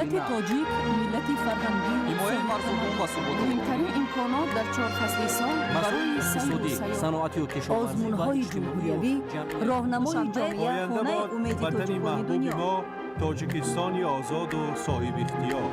ملت تاجیک ملت فرهنگی مهمترین امکانات در 4 فصل سال برای سیر و سیاحت آزمون‌های جمهوریوی راهنمای جامعه خانه امید تاجیکان دنیا تاجیکستانی آزاد و صاحب اختیار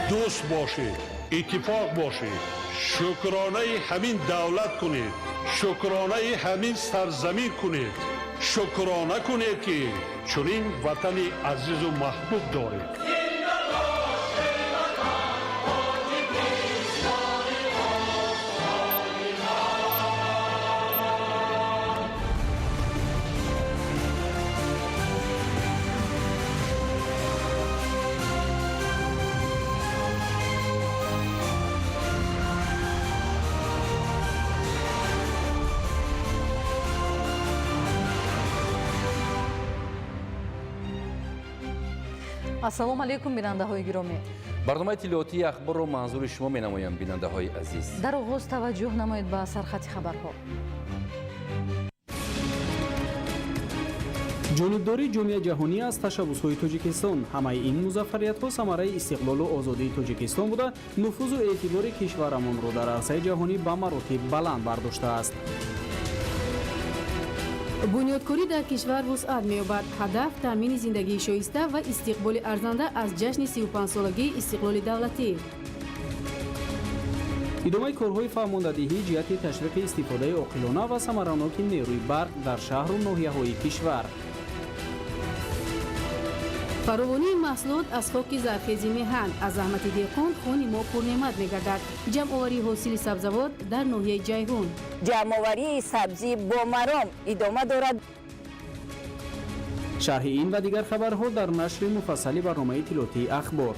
دوست باشید، اتفاق باشید، شکرانه همین دولت کنید، شکرانه همین سرزمین کنید، شکرانه کنید که چنین وطن عزیز و محبوب دارید. ассалому алайкум бинандаҳои гиромӣ. барномаи тилоотии ахборро манзури шумо менамоям бинандаҳои азиз. дар оғоз таваҷҷӯҳ намоед ба сархати хабарҳо. ҷонибдории ҷомеаи ҷаҳонӣ аз ташаббусҳои тоҷикистон. ҳамаи ин музаффариятҳо самараи истиқлолу озодии тоҷикистон буда нуфузу эътибори кишварамонро дар арсаи ҷаҳонӣ ба маротиб баланд бардоштааст. бунёдкорӣ дар кишвар вусъат меёбад. ҳадаф таъмини зиндагии шоиста ва истиқболи арзанда аз ҷашни 35-солагии истиқлоли давлатӣ. идомаи корҳои фармондадиҳӣ ҷиҳати ташвиқи истифодаи оқилона ва самараноки нерӯи барқ дар шаҳру ноҳияҳои кишвар. фаровонии маҳсулот аз хоки зархези меҳан. аз заҳмати деҳқон хони мо пурнеъмат мегардад. ҷамъоварии ҳосили сабзавот дар ноҳияи ҷайҳун. ҷамъоварии сабзӣ бо маром идома дорад. шарҳи ин ва дигар хабарҳо дар нашри муфассали барномаи тилоотии ахбор.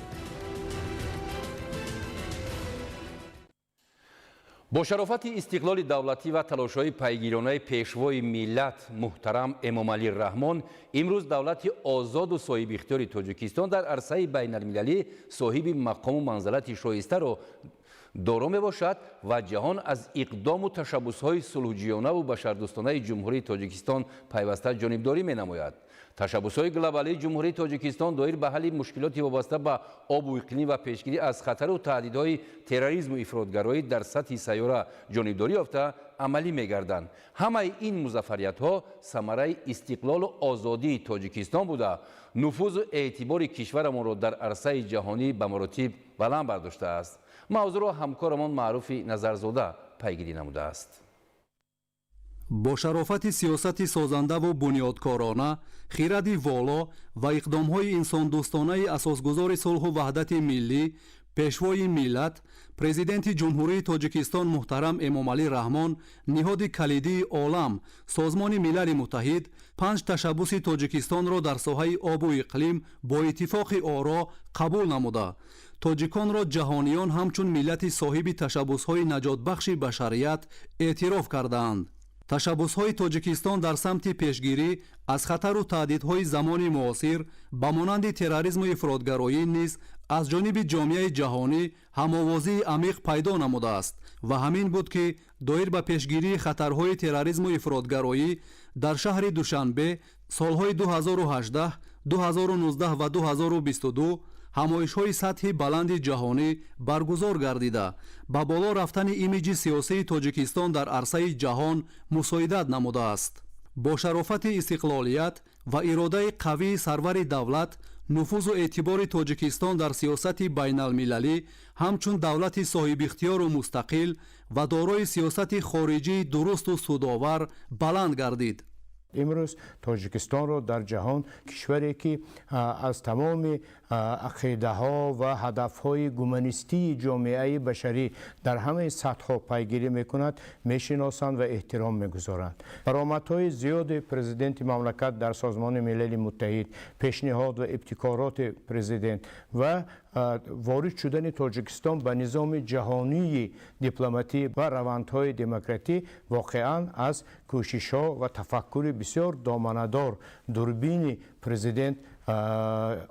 бо шарофати истиқлоли давлатӣ ва талошҳои пайгиронаи пешвои миллат муҳтарам эмомалӣ раҳмон имрӯз давлати озоду соҳибихтиёри тоҷикистон дар арсаи байналмилалӣ соҳиби мақому манзилати шоистаро доро мебошад ва ҷаҳон аз иқдому tashabbusҳои сулҳуҷӯёнаву башардӯстонаи ҷумҳурии тоҷикистон пайваста ҷонибдорӣ менамояд. Tashabbusҳои глобалии ҷумҳурии тоҷикистон доир ба ҳалли мушкилоти вобаста ба обу иқлим ва пешгирӣ аз хатару таҳдидҳои терроризму ифротгароӣ дар сатҳи сайёра ҷонибдорӣ ёфта амалӣ мегарданд. ҳамаи ин музаффариятҳо самараи истиқлолу озодии тоҷикистон буда нуфузу эътибори кишварамонро дар арсаи ҷаҳонӣ ба маротиб баланд бардоштааст. мавзӯъро ҳамкорамон маъруфи назарзода пайгирӣ намудааст. бо шарофати сиёсати созандаву бунёдкорона, хиради воло ва иқдомҳои инсондӯстонаи асосгузори сулҳу ваҳдати миллӣ, пешвои миллат, президенти ҷумҳурии тоҷикистон муҳтарам эмомалӣ раҳмон, ниҳоди калидии олам, созмони милали муттаҳид, 5 ташаббуси тоҷикистонро дар соҳаи обу иқлим бо иттифоқи оро қабул намуда, тоҷиконро ҷаҳониён ҳамчун миллати соҳиби ташаббусҳои наҷотбахши башарият эътироф кардаанд. ташаббусҳои тоҷикистон дар самти пешгирӣ аз хатару таҳдидҳои замони муосир ба монанди терроризму ифротгароӣ низ аз ҷониби ҷомеаи ҷаҳонӣ ҳамовозии амиқ пайдо намудааст ва ҳамин буд ки доир ба пешгирии хатарҳои терроризму ифротгароӣ дар шаҳри душанбе солҳои 2018, 2019 ва 2022 ҳамоишҳои сатҳи баланди ҷаҳонӣ баргузор гардида ба боло рафтани имиҷи сиёсии тоҷикистон дар арсаи ҷаҳон мусоидат намудааст. бо шарофати истиқлолият ва иродаи қавии сарвари давлат, нуфузу эътибори тоҷикистон дар сиёсати байналмилалӣ ҳамчун давлати соҳибихтиёру мустақил ва дорои сиёсати хориҷии дурусту судовар баланд гардид. имрӯз тоҷикистонро дар ҷаҳон кишваре ки аз тамоми ақидаҳо ва ҳадафҳои гуманистии ҷомеаи башарӣ дар ҳамаи сатҳҳо пайгирӣ мекунад мешиносанд ва эҳтиром мегузоранд. баромадҳои зиёди президенти мамлакат дар созмони милали муттаҳид, пешниҳод ва ибтикороти президент ва ворид шудани тоҷикистон ба низоми ҷаҳонии дипломатӣ ва равандҳои демократӣ воқеан аз кӯшишҳо ва тафаккури бисёр доманадор дурбини президент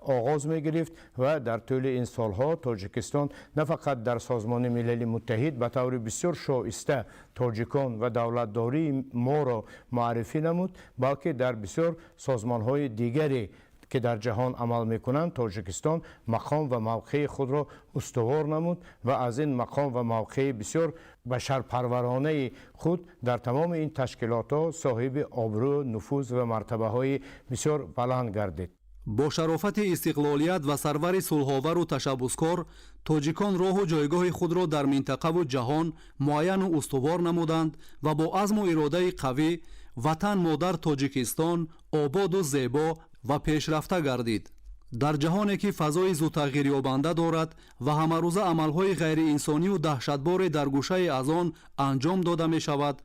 آغاز می گرفت و در طول این سالها تاجیکستان نه فقط در سازمان ملل متحد به طور بسیار شایسته تاجیکان و دولتداری ما را معرفی نمود، بلکه در بسیار سازمانهای دیگری که در جهان عمل میکنند تاجیکستان مقام و موقع خود را استوار نمود و از این مقام و موقع بسیار بشرپرورانه خود در تمام این تشکیلات ها صاحب آبرو، نفوذ و مرتبه های بسیار بلند گردید. با شرافت استقلالیت و سرور صلح‌آور و تشبثکار تاجیکان راه و جایگاه خود را در منطقه و جهان معین و استوار نمودند و با عزم و اراده قوی وطن مادر تاجیکستان آباد و زیبا و پیشرفته گردید. در جهانی که فضای زود تغییر یابنده دارد و همه روزه عملهای غیر انسانی و دهشتبار در گوشه از آن انجام داده می شود،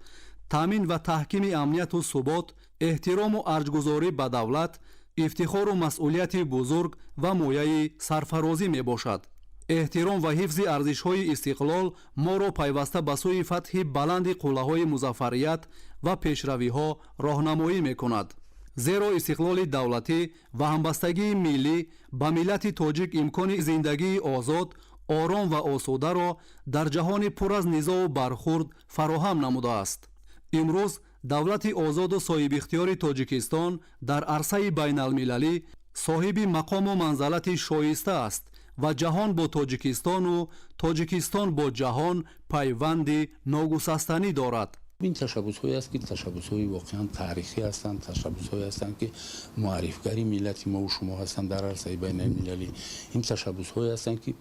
تامین و تحکیم امنیت و ثبات، احترام و ارجگذاری به دولت، افتخار و مسئولیت بزرگ و مایه سرفرازی می باشد. احترام و حفظ ارزش‌های استقلال ما را پیوسته به سوی فتح بلند قله‌های مظفریت و پیشروی‌ها راهنمایی می‌کند. زیرا استقلال دولتی و همبستگی ملی به ملت تاجیک امکان زندگی آزاد، آرام و آسوده را در جهان پر از نزاع و برخورد فراهم نموده است. امروز دولت آزاد و صاحب اختیار تاجیکستان در عرصه بین المللی صاحب مقام و منزلت شایسته است و جهان با تاجیکستان و تاجیکستان با جهان پیوند ناگسستنی دارد. این تشبث‌هایی است که تشبث‌های واقعا تاریخی هستند، تشبث‌هایی هستند که معرفی‌گری ملت ما و شما هستند در عرصه بین المللی. این تشبث‌هایی هستند که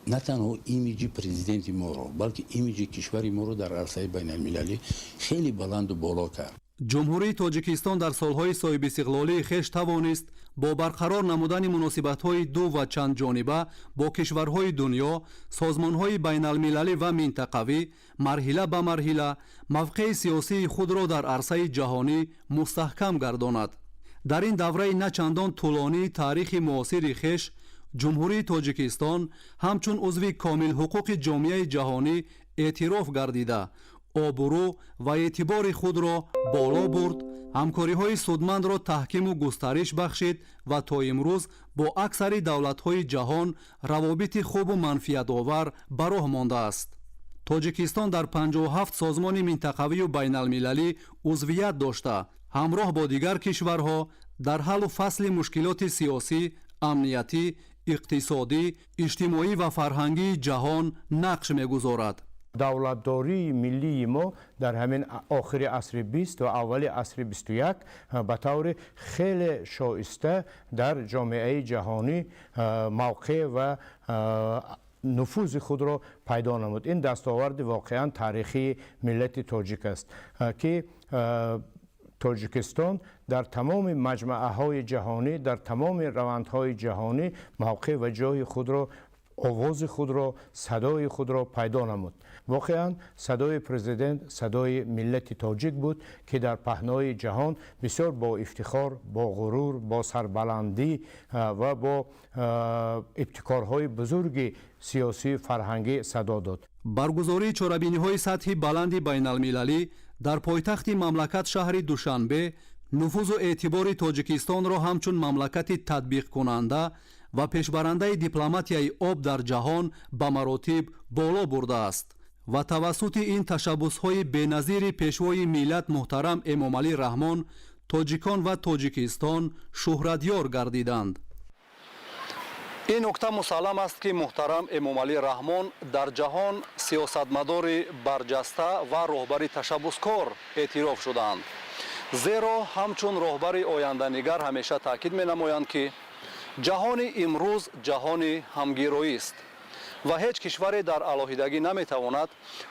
نه تنها ایمیج پرزیدنت ما را بلکه ایمیج کشور ما را در عرصه بین المللی خیلی بلند و بالا کرد. جمهوری تاجیکستان در سالهای صاحب استقلالی خویش توانست با برقرار نمودن مناسبت‌های دو و چند جانبه با کشورهای دنیا، سازمان‌های بین المللی و منطقوی مرحله به مرحله موقع سیاسی خود را در عرصه جهانی مستحکم گرداند. در این دوره نه چندان طولانی تاریخ معاصر خویش جمهوری تاجیکستان همچون عضو کامل حقوق جامعه جهانی اعتراف گردیده آبرو و اعتبار خود را بالا برد، همکاری‌های سودمند را تحکیم و گسترش بخشید و تا امروز با اکثر دولت‌های جهان روابط خوب و منفعت‌آور به راه مانده است. تاجیکستان در 57 سازمان منطقوی و بین المللی عضویت داشته، همراه با دیگر کشورها در حل و فصل مشکلات سیاسی، امنیتی، اقتصادی، اجتماعی و فرهنگی جهان نقش می‌گذارد. دولتداری ملی ما در همین آخر عصر 20 و اول عصر 21 به طور خیلی شایسته در جامعه جهانی موقع و نفوذ خود را پیدا نمود. این دستاورد واقعا تاریخی ملت تاجیک است که تاجیکستان در تمام مجمعه های جهانی، در تمام روندهای جهانی موقع و جای خود را، آواز خود را، صدای خود را پیدا نمود. واقعا صدای پرزیدنت صدای ملت تاجیک بود که در پهنای جهان بسیار با افتخار، با غرور، با سربلندی و با ابتکارهای بزرگ سیاسی فرهنگی صدا داد. برگزاری چاره‌بینی‌های سطحی بلند بین المللی در پایتخت مملکت شهر دوشنبه نفوذ و اعتبار تاجیکستان را همچون مملکت تطبیق کننده و پیشبرنده دیپلماتیای آب در جهان به مراتب بالا برده است و توسط این تشبث‌های بی‌نظیر پیشوای ملت محترم امامعلی رحمان تاجیکان و تاجیکستان شهرتیار گردیدند. این نکته مسلم است که محترم امامعلی رحمان در جهان سیاستمدار برجسته و راهبر تشبثکار اعتراف شدند. زیرا همچون راهبر آینده‌نگر همیشه تاکید می‌نمایند که جهان امروز جهان همگرایی است و هیچ کشوری در علاهیدگی نمیتواند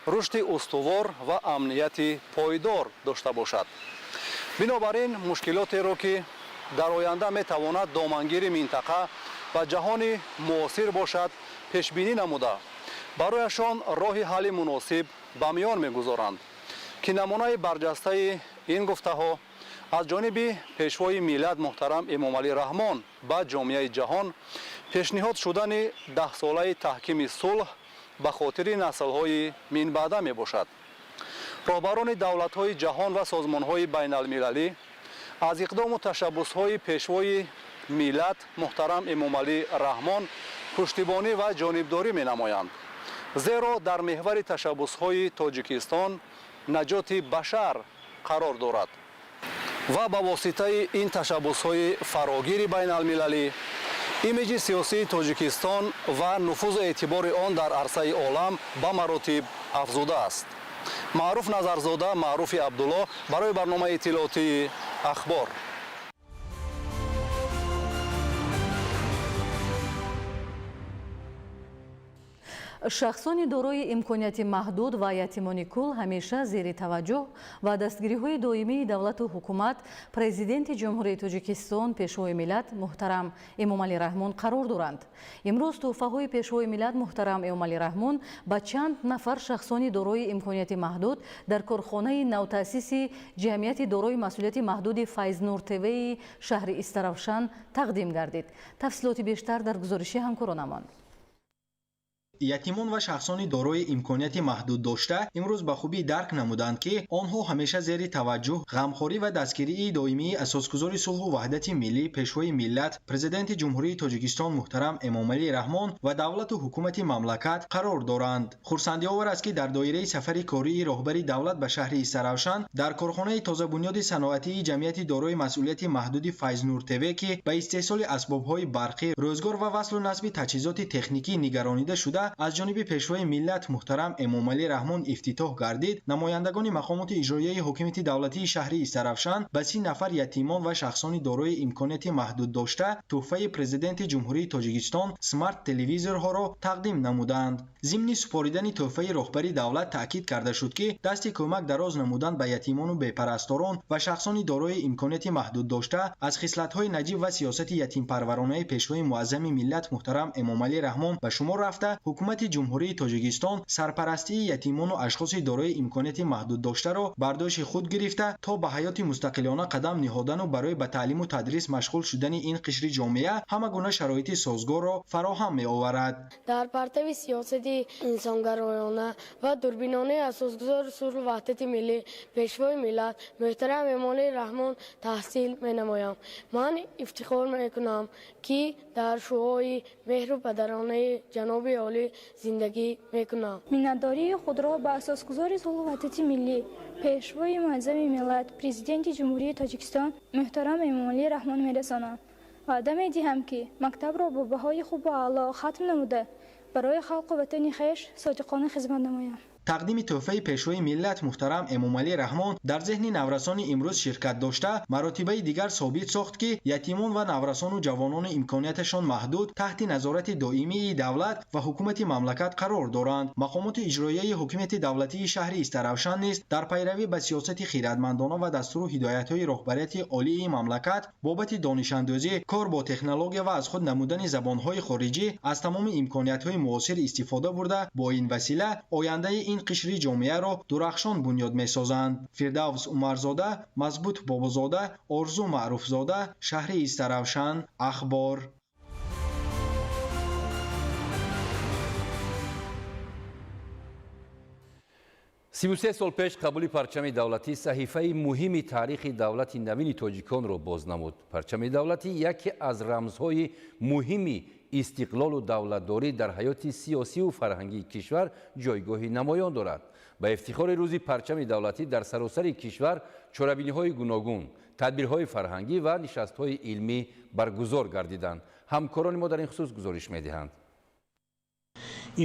رشد استوار و امنیت پایدار داشته باشد. بنابراین مشکلاتی را که در آینده میتواند دامنگیر منطقه و جهان معاصر باشد پیش بینی نموده برایشان راه حل مناسب به میان میگذارند که نمونه برجسته این گفته ها از جانب پیشوای ملت محترم امامعلی رحمان به جامعه جهان پیشنهاد شدن 10 ساله تحکیم صلح به خاطر نسل‌های من بعده می باشد. رهبران دولت‌های جهان و سازمان‌های بین المللی از اقدام و تشبث‌های پیشوای ملت محترم امامعلی رحمان پشتیبانی و جانبداری می‌نمایند. زیرا در محور تشبس‌های تاجیکستان نجات بشر قرار دارد و با واسطه این تشبس‌های فراگیر بین المللی ایمیج سیاسی تاجیکستان و نفوذ اعتبار آن در عرصه عالم به مراتب افزوده است. معروف نظرزاده، معروف عبدالله برای برنامه اطلاعاتی اخبار. шахсони дорои имконияти маҳдуд ва ятимони кул ҳамеша зери таваҷҷӯҳ ва дастгириҳои доимии давлату ҳукумат президенти ҷумҳурии тоҷикистон пешвои миллат муҳтарам эмомалӣ раҳмон қарор доранд. имрӯз тӯҳфаҳои пешвои миллат муҳтарам эмомалӣ раҳмон ба чанд нафар шахсони дорои имконияти маҳдуд дар корхонаи навтаъсиси ҷамъияти дорои масъулияти маҳдуди Файзнур ТВ-и шаҳри Истаравшан тақдим гардид. тафсилоти бештар дар гузориши ҳамкоронамон. ятимон ва шахсони дорои имконияти маҳдуд дошта имрӯз ба хубӣ дарк намуданд ки онҳо ҳамеша зери таваҷҷӯҳ, ғамхорӣ ва дастгирии доимии асосгузори сулҳу ваҳдати миллӣ, пешвои миллат, президенти ҷумҳурии тоҷикистон муҳтарам эмомалӣ раҳмон ва давлату ҳукумати мамлакат қарор доранд. хурсандиовар аст ки дар доираи сафари кории роҳбари давлат ба шаҳри Истаравшан дар корхонаи тозабунёди саноатии ҷамъияти дорои масъулияти маҳдуди Файзнур ТВ ки ба истеҳсоли асбобҳои барқӣ, рӯзгор ва васлу насби таҷҳизоти техникӣ нигаронида шуда аз ҷониби пешвои миллат муҳтарам эмомалӣ раҳмон ифтитоҳ гардид, намояндагони мақомоти иҷроияи ҳокимияти давлатии шаҳри Истаравшан ба 30 нафар ятимон ва шахсони дорои имконияти маҳдуд дошта тӯҳфаи президенти ҷумҳурии тоҷикистон смарт телевизорҳоро тақдим намуданд. зимни супоридани тӯҳфаи роҳбари давлат таъкид карда шуд ки дасти кӯмак дароз намудан ба ятимону бепарасторон ва шахсони дорои имконияти маҳдуд дошта аз хислатҳои наҷиб ва сиёсати ятимпарваронаи пешвои муаззами миллат муҳтарам эмомалӣ раҳмон ба шумор рафта, ҳукумати ҷумҳурии тоҷикистон сарпарастии ятимону ашхоси дорои имконияти маҳдуд доштаро бардошти худ гирифта то ба ҳаёти мустақилона қадам ниҳодану барои ба таълиму тадрис машғул шудани ин қишри ҷомеа ҳама гуна шароити созгорро фароҳам меоварад. дар партави сиёсати инсонгароёна ва дурбинонаи асосгузори сулҳу ваҳдати миллӣ пешвои миллат муҳтарам эмомалӣ раҳмон таҳсил менамоям. ман ифтихор мекунам ки дар шуои меҳру падаронаи ҷаноби олӣ зиндагӣ мекунам. миннатдории худро ба асосгузори сулҳу ваҳдати миллӣ пешвои муаззами миллат президенти ҷумҳурии тоҷикистон муҳтарам эмомалӣ раҳмон мерасонам. ваъда медиҳам ки мактабро бо баҳои хубу аъло хатм намуда барои халқу ватани хеш содиқона хизмат намоям. тақдими тӯҳфаи пешвои миллат муҳтарам эмомалӣ раҳмон дар зеҳни наврасони имрӯз ширкат дошта маротибаи дигар собит сохт ки ятимон ва наврасону ҷавонони имконияташон маҳдуд таҳти назорати доимии давлат ва ҳукумати мамлакат қарор доранд. мақомоти иҷроияи ҳокимияти давлатии шаҳри Истаравшан низ дар пайравӣ ба сиёсати хиратмандона ва дастуру ҳидоятҳои роҳбарияти олии мамлакат бобати донишандозӣ, кор бо технология ва аз худ намудани забонҳои хориҷӣ аз тамоми имкониятҳои муосир истифода бурда бо ин васила ояндаи ин қишри ҷомеаро дурахшон бунёд месозанд. фирдавс умарзода, мазбут бобозода, орзу маъруфзода, шаҳри Истаравшан, ахбор. 33 сол пеш қабули парчами давлатӣ саҳифаи муҳими таърихи давлати навини тоҷиконро боз намуд. парчами давлатӣ яке аз рамзҳои муҳими истиқлолу давлатдорӣ дар ҳаёти сиёсиву фарҳангии кишвар ҷойгоҳи намоён дорад. ба ифтихори рӯзи парчами давлатӣ дар саросари кишвар чорабиниҳои гуногун, тадбирҳои фарҳангӣ ва нишастҳои илмӣ баргузор гардиданд. ҳамкорони мо дар ин хусус гузориш медиҳанд.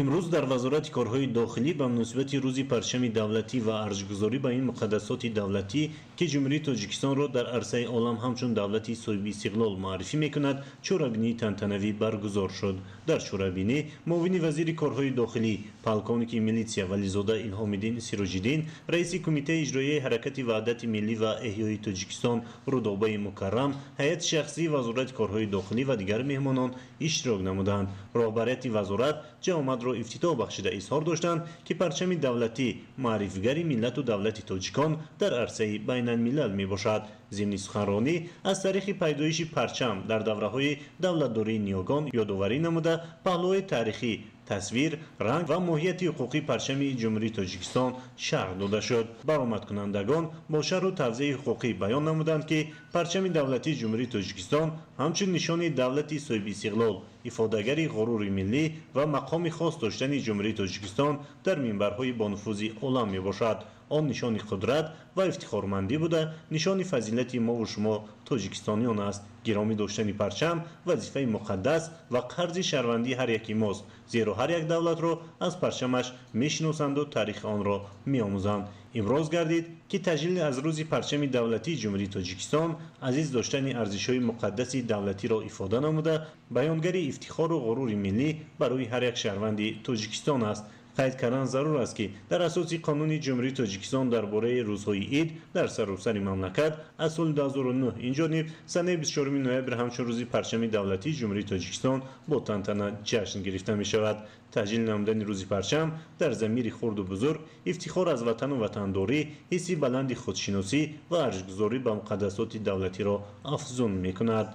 имрӯз дар вазорати корҳои дохилӣ ба муносибати рӯзи парчами давлатӣ ва арзгузорӣ ба ин муқаддасоти давлатӣ ки ҷумҳурии тоҷикистонро дар арсаи олам ҳамчун давлати соҳиби истиқлол муаррифӣ мекунад чорабинии тантанавӣ баргузор шуд. дар чорабинӣ муовини вазири корҳои дохилӣ полковники милитсия вализода илҳомиддин сироҷиддин, раиси кумитаи иҷроияи ҳаракати ваҳдати миллӣ ва эҳёи тоҷикистон рудобаи мукаррам, ҳайати шахсии вазорати корҳои дохилӣ ва дигар меҳмонон иштирок намуданд. роҳбарияти вазорат ҷамъомадро ифтитоҳ бахшида изҳор доштанд ки парчами давлатӣ маърифгари миллату давлати тоҷикон дар арсаи байналмилал мебошад. ضمن سخنرانی از تاریخ پیدایش پرچم در دوره‌های دولت‌داری نیوگان یادآوری نموده پهلوهای تاریخی تصویر، رنگ و ماهیت حقوقی پرچم جمهوری تاجیکستان شرح داده شد. برآمدکنندگان با شرح و توضیح حقوقی بیان نمودند که پرچم دولتی جمهوری تاجیکستان همچون نشان دولتی صاحب استقلال، افاده‌گری غرور ملی و مقام خاص داشتن جمهوری تاجیکستان در منبرهای با نفوذ عالم میباشد. آن نشان قدرت و افتخارمندی بوده، نشان فضیلت ما و شما تاجیکستانیان است. گرامی داشتن پرچم وظیفه مقدس و قرض شهروندی هر یکی ماست، زیرا هر یک دولت را از پرچمش میشناسند و تاریخ آن را میآموزند. امروز گردید که تجلیل از روز پرچم دولتی جمهوری تاجیکستان عزیز داشتن ارزش‌های مقدس دولتی را افاده نموده، بیانگر افتخار و غرور ملی برای هر یک شهروند تاجیکستان است. قید کردن ضرور است که در اساس قانون جمهوری تاجیکستان درباره روزهای عید در سراسر مملکت از سال 2009 این جانب سنه 24 نوامبر همچون روز پرچم دولتی جمهوری تاجیکستان با تنتنه جشن گرفته می شود. تجلیل نمودن روز پرچم در ضمیر خرد و بزرگ افتخار از وطن و وطنداری، حسی بلند خودشناسی و ارزشگذاری به مقدسات دولتی را افزون می کند.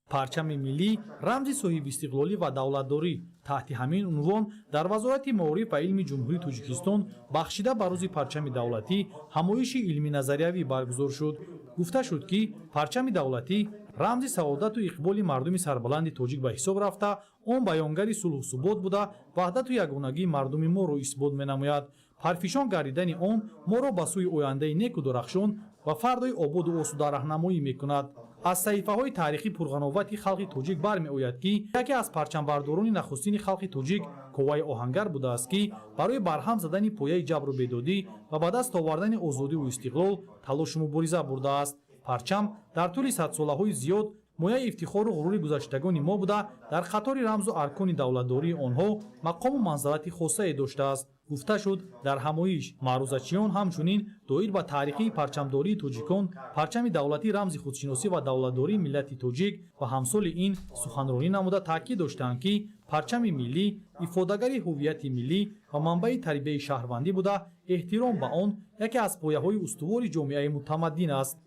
پرچم ملی رمز صاحب استقلالی و دولتداری تحت همین عنوان در وزارت معارف و علم جمهوری تاجیکستان بخشیده به روز پرچم دولتی همایش علمی نظریوی برگزار شد. گفته شد که پرچم دولتی رمز سعادت و اقبال مردم سربلند تاجیک به حساب رفته، آن بیانگر صلح و ثبات بوده، وحدت و یگانگی مردم ما را اثبات менамояд. پرفشان گردیدن آن ما را به سوی آینده نیک و درخشان و فردای آباد و آسوده راهنمایی میکند. از صحیفه‌های تاریخی پرغناوت خلق تاجیک برمی‌آید که یکی از پرچمبرداران نخستین خلق تاجیک کوای آهنگر بوده است که برای برهم زدن پایه جبر و بیدادی و به دست آوردن آزادی و استقلال تلاش و مبارزه برده است. پرچم در طول صدساله‌های زیاد مویه افتخار و غرور گذشتگان ما بوده، در خطر رمز و ارکان دولتداری آنها مقام و منزلت خاصه داشته است. گفته شد در همایش معروضچیان همچنین دایر به تاریخی پرچمداری تاجیکان، پرچم دولتی رمز خودشناسی و دولتداری ملت تاجیک و همسال این سخنرانی نموده تاکید داشتند که پرچم ملی افاده‌گری هویت ملی و منبع تربیت شهروندی بوده، احترام به آن یکی از پایه‌های استوار جامعه متمدن است.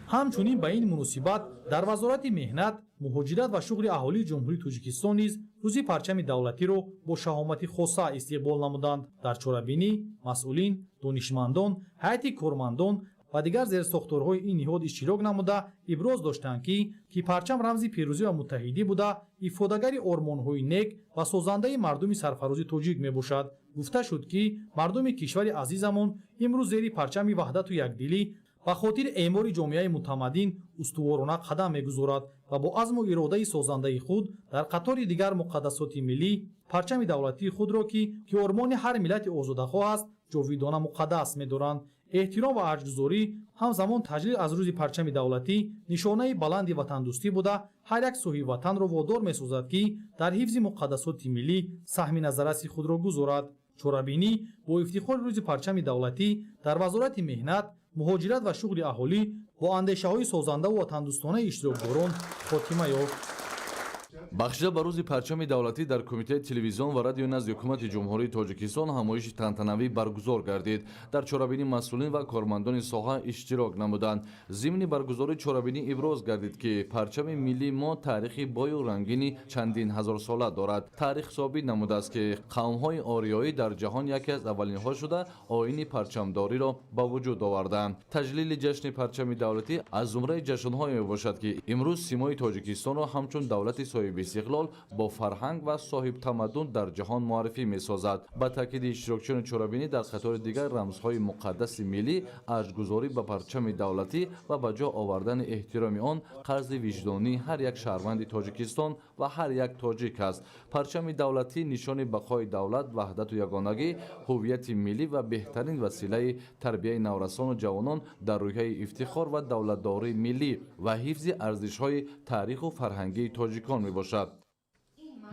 همچنین به این مناسبت در وزارت مهنت، مهاجرت و شغل اهالی جمهوری تاجیکستان نیز روزی پرچم دولتی را با شهامت خاصه استقبال نمودند. در چاره‌بینی مسئولین، دانشمندان، هیئت کارمندان و دیگر زیرساختارهای این نهاد اشتراک نموده ابراز داشتند که پرچم رمز پیروزی و متحدی بوده، افاده‌گری آرمان‌های نیک و سازنده مردم سرفراز تاجیک میباشد. گفته شد که مردم کشور عزیزمان امروز زیر پرچم وحدت و یکدلی به خاطر اعمار جامعه متمدن استوارانه قدم می‌گذارد و با عزم و اراده سازنده خود در قطار دیگر مقدسات ملی پرچم دولتی خود را که آرمان هر ملت آزادخواه است جاویدانه مقدس می‌دارند. احترام و ارزش‌گذاری همزمان تجلیل از روز پرچم دولتی نشانه بلند وطن‌دوستی بوده، هر یک صاحب وطن را وادار می‌سازد که در حفظ مقدسات ملی سهم نظر خود را گذارد. چاره‌بینی با افتخار روز پرچم دولتی در وزارت مهنت، مهاجرت و شغل اهالی با اندیشه‌های سازنده و وطن‌دوستانه اشتراکداران خاتمه یافت. بخشیده به روز پرچم دولتی در کمیته تلویزیون و رادیو نزد حکومت جمهوری تاجیکستان همایش تنتنوی برگزار گردید. در چاره‌بینی مسئولین و کارمندان ساحه اشتراک نمودند. ضمن برگزاری چاره‌بینی ابراز گردید که پرچم ملی ما تاریخی بای و رنگینی چندین هزار ساله دارد. تاریخ ثابت نموده است که قوم‌های آریایی در جهان یکی از اولین‌ها شده آیین پرچمداری را به وجود آوردند. تجلیل جشن پرچم دولتی از زمره جشن‌های میباشد که امروز سیمای تاجیکستان را همچون دولتی صاحب استقلال با فرهنگ و صاحب تمدن در جهان معرفی می‌سازد. با تاکید اشتراکچیان چاره‌بینی در قطار دیگر رمزهای مقدس ملی، ارزش‌گذاری به پرچم دولتی و به جا آوردن احترام آن قرض وجدانی هر یک شهروند تاجیکستان و هر یک تاجیک است. پرچم دولتی نشان بقای دولت، وحدت و یگانگی، هویت ملی و بهترین وسیله تربیت نورسان و جوانان در روحیه افتخار و دولتداری ملی و حفظ ارزش‌های تاریخ و فرهنگی تاجیکان میباشد.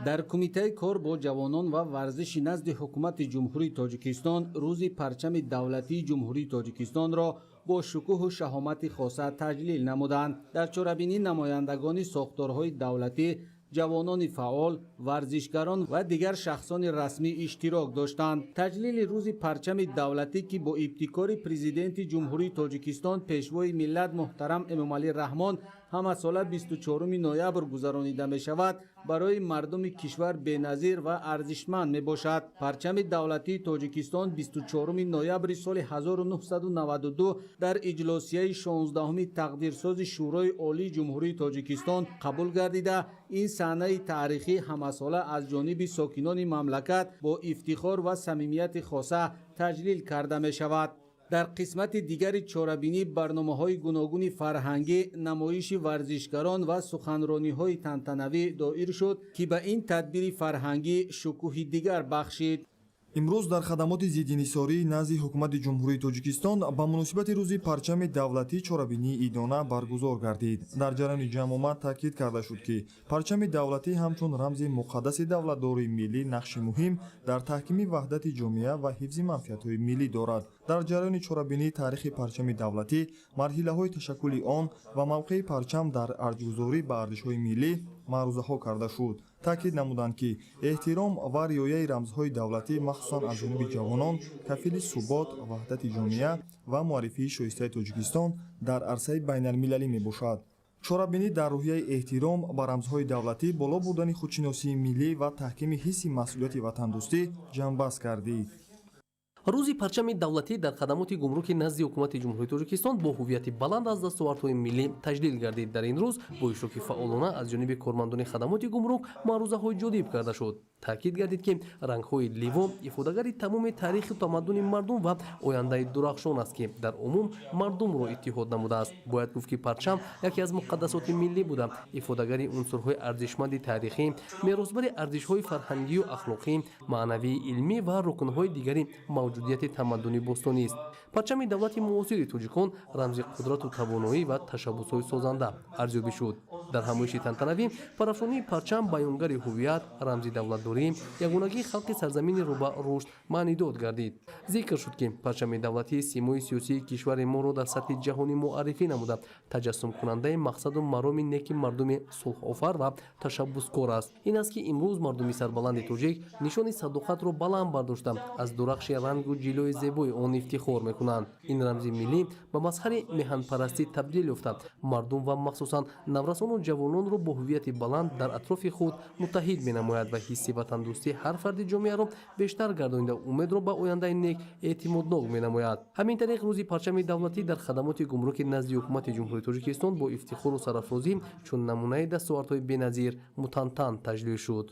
در کمیته کار با جوانان و ورزش نزد حکومت جمهوری تاجیکستان روز پرچم دولتی جمهوری تاجیکستان را با شکوه و شهامت خاصه تجلیل نمودند. در چاره‌بینی نمایندگان ساختارهای دولتی جوانان فعال، ورزشکاران و دیگر شخصان رسمی اشتراک داشتند. تجلیل روز پرچم دولتی که با ابتکار پرزیدنت جمهوری تاجیکستان پیشوای ملت محترم امامعلی رحمان همه ساله 24 نوامبر گذرانیده می شود برای مردم کشور بینظیر و ارزشمند می باشد. پرچم دولتی تاجیکستان 24 نوامبر سال 1992 در اجلاسیه 16 تقدیرساز شورای عالی جمهوری تاجیکستان قبول گردیده این صحنه تاریخی همه ساله از جانب ساکنان مملکت با افتخار و صمیمیت خاصه تجلیل کرده می شود. در قسمت دیگر چاره‌بینی برنامه‌های گوناگون فرهنگی، نمایش ورزشکاران و سخنرانی‌های تنتنوی دایر شد که به این تدبیر فرهنگی شکوه دیگر بخشید. امروز در خدمات ضدانحصاری نزد حکومت جمهوری تاجیکستان با مناسبت روز پرچم دولتی چاره‌بینی ایدانه برگزار گردید. در جریان جمع آمد تاکید کرده شد که پرچم دولتی همچون رمز مقدس دولتداری ملی نقش مهم در تحکیم وحدت جامعه و حفظ منفعت‌های ملی دارد. در جریان چاره‌بینی تاریخ پرچم دولتی، مرحله‌های تشکل آن و موقع پرچم در ارزش‌گذاری به ارزش‌های ملی معروضه‌ها کرده شد. تاکید نمودند که احترام و رعایت رمزهای دولتی مخصوصاً از جانب جوانان کفیل ثبات، وحدت جامعه و معرفی شایسته تاجیکستان در عرصه بین‌المللی میباشد. چاره‌بینی در روحیه احترام به رمزهای دولتی، بالا بردن خودشناسی ملی و تحکیم حس مسئولیت وطندوستی جنببست گردید. روز پرچم دولتی در خدمات گمرک نزد حکومت جمهوری تاجیکستان با هویت بلند از دستاوردهای ملی تجلیل گردید. در این روز با اشتراک فعالانه از جانب کارمندان خدمات گمرک معروضه‌های جالب کرده شد. تاکید گردید که رنگ‌های لیوان افاده‌گری تمام تاریخ تمدن مردم و آینده درخشان است که در عموم مردم را اتحاد نموده است. باید گفت که پرچم یکی از مقدسات ملی بوده، افاده‌گری عنصرهای ارزشمند تاریخی، میراثبر ارزش‌های فرهنگی و اخلاقی، معنوی، علمی و رکن‌های دیگری موجودیت تمدن باستانی است. پرچم دولت معاصر تاجیکان رمز قدرت و توانایی و تشبس‌های سازنده ارزیابی شد. در همایش تنتنوی پرافشانی پرچم بیانگر هویت، رمز دولتداری، یگانگی خلق سرزمین رو به رشد معنی داد گردید. ذکر شد که پرچم دولتی سیمای سیاسی کشور ما را در سطح جهانی معرفی نموده، تجسم کننده مقصد و مرام نیک مردم صلح آفر و تشبسکار است. این است که امروز مردم سربلند تاجیک نشان صداقت را بلند برداشته از درخش رنگ و جلوه زیبای آن افتخار میکنند. این رمز ملی به مظهر میهن پرستی تبدیل یافته، مردم و مخصوصا نورسان و جوانان را با هویت بلند در اطراف خود متحد مینماید و حس وطندوستی هر فرد جامعه را بیشتر گردانیده امید را به آینده نیک اعتمادناک مینماید. همین طریق روز پرچم دولتی در خدمات گمرک نزد حکومت جمهوری تاجیکستان با افتخار و سرافرازی چون نمونه دستاوردهای بی‌نظیر متنتن تجلیل شد.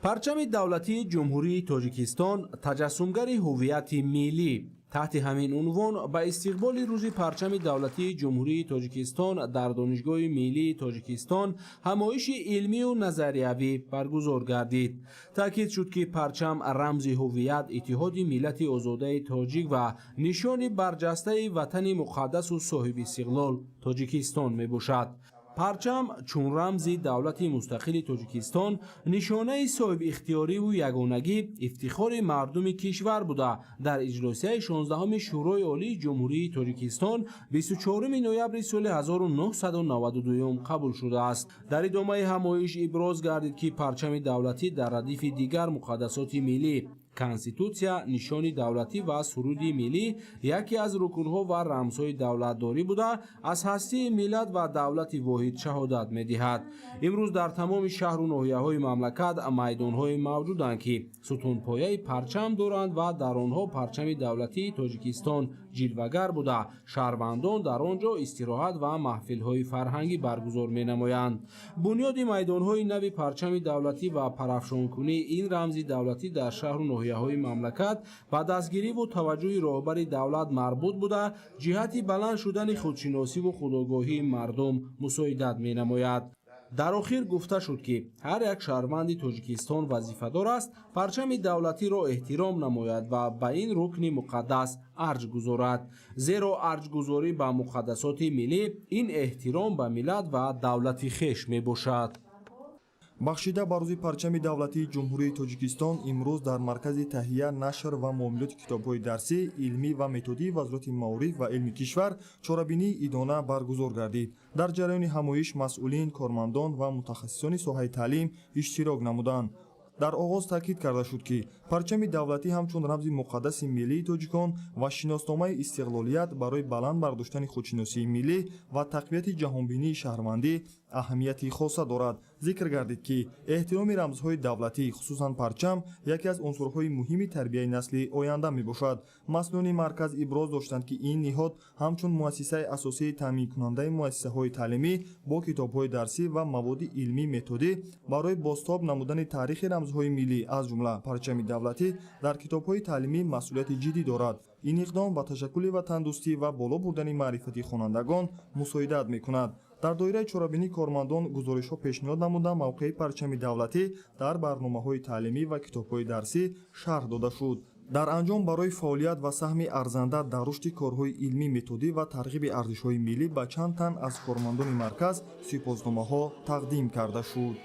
پرچم دولتی جمهوری تاجیکستان تجسمگر هویت ملی. تحت همین عنوان با استقبال روز پرچم دولتی جمهوری تاجیکستان در دانشگاه ملی تاجیکستان همایش علمی و نظریوی برگزار گردید. تاکید شد که پرچم رمز هویت، اتحاد ملت آزاده تاجیک و نشان برجسته وطن مقدس و صاحب استقلال تاجیکستان می باشد. پرچم چون رمز دولت مستقل تاجیکستان نشانه صاحب اختیاری و یگانگی افتخار مردم کشور بوده در اجلاسیه 16 شورای عالی جمهوری تاجیکستان 24 نوامبر سال 1992 قبول شده است. در ادامه همایش ابراز گردید که پرچم دولتی در ردیف دیگر مقدسات ملی کنستیتوسیا، نشان دولتی و سرود ملی یکی از رکن‌ها و رمزهای دولتداری بوده از هستی ملت و دولت واحد شهادت می‌دهد. امروز در تمام شهر و ناحیه‌های مملکت میدان‌های موجودند که ستونپایه پرچم دارند و در آنها پرچم دولتی تاجیکستان جلوه‌گر بوده. شهروندان در آنجا استراحت و محفل‌های فرهنگی برگزار می‌نمایند. بنیاد میدان‌های نو پرچم دولتی و پرافشان‌کنی این رمز دولتی در شهر و ناحیه‌های مملکت با دستگیری و توجه راهبر دولت مربوط بوده، جهت بلند شدن خودشناسی و خودآگاهی مردم مساعدت می‌نماید. در آخر گفته شد که هر یک شهروند تاجیکستان وظیفه‌دار است پرچم دولتی را احترام نماید و به این رکن مقدس ارج گذارد، زیرا ارج گذاری به مقدسات ملی این احترام به ملت و دولت خویش می باشد. бахшида ба рӯзи парчами давлатии ҷумҳурии тоҷикистон имрӯз дар маркази таҳия нашр ва муомилоти китобҳои дарсӣ илмӣ ва методии вазорати маориф ва илми кишвар чорабинии идона баргузор гардид. дар ҷараёни ҳамоиш масъулин кормандон ва мутахассисони соҳаи таълим иштирок намуданд. дар оғоз таъкид карда шуд ки парчами давлатӣ ҳамчун рамзи муқаддаси миллии тоҷикон ва шиносномаи истиқлолият барои баланд бардоштани худшиносии миллӣ ва тақвияти ҷаҳонбинии шаҳрвандӣ аҳамияти хоса дорад. зикр гардид ки эҳтироми рамзҳои давлатӣ хусусан парчам яке аз унсурҳои муҳими тарбияи насли оянда мебошад. масъулони марказ иброз доштанд ки ин ниҳод ҳамчун муассисаи асосии таъминкунандаи муассисаҳои таълимӣ бо китобҳои дарсӣ ва маводи илмӣ методӣ барои бозтоб намудани таърихи рамзҳои миллӣ аз ҷумла парчами давлатӣ дар китобҳои таълимӣ масъулияти ҷиддӣ дорад. ин иқдом ба ташаккули ватандӯстӣ ва боло бурдани маърифати хонандагон мусоидат мекунад. дар доираи чорабинӣ кормандон гузоришҳо пешниҳод намуда мавқеи парчами давлатӣ дар барномаҳои таълимӣ ва китобҳои дарсӣ шарҳ дода шуд. дар анҷом барои фаъолият ва саҳми арзанда дар рушди корҳои илмӣ методӣ ва тарғиби арзишҳои миллӣ ба чанд тан аз кормандони марказ сипосномаҳо тақдим карда шуд.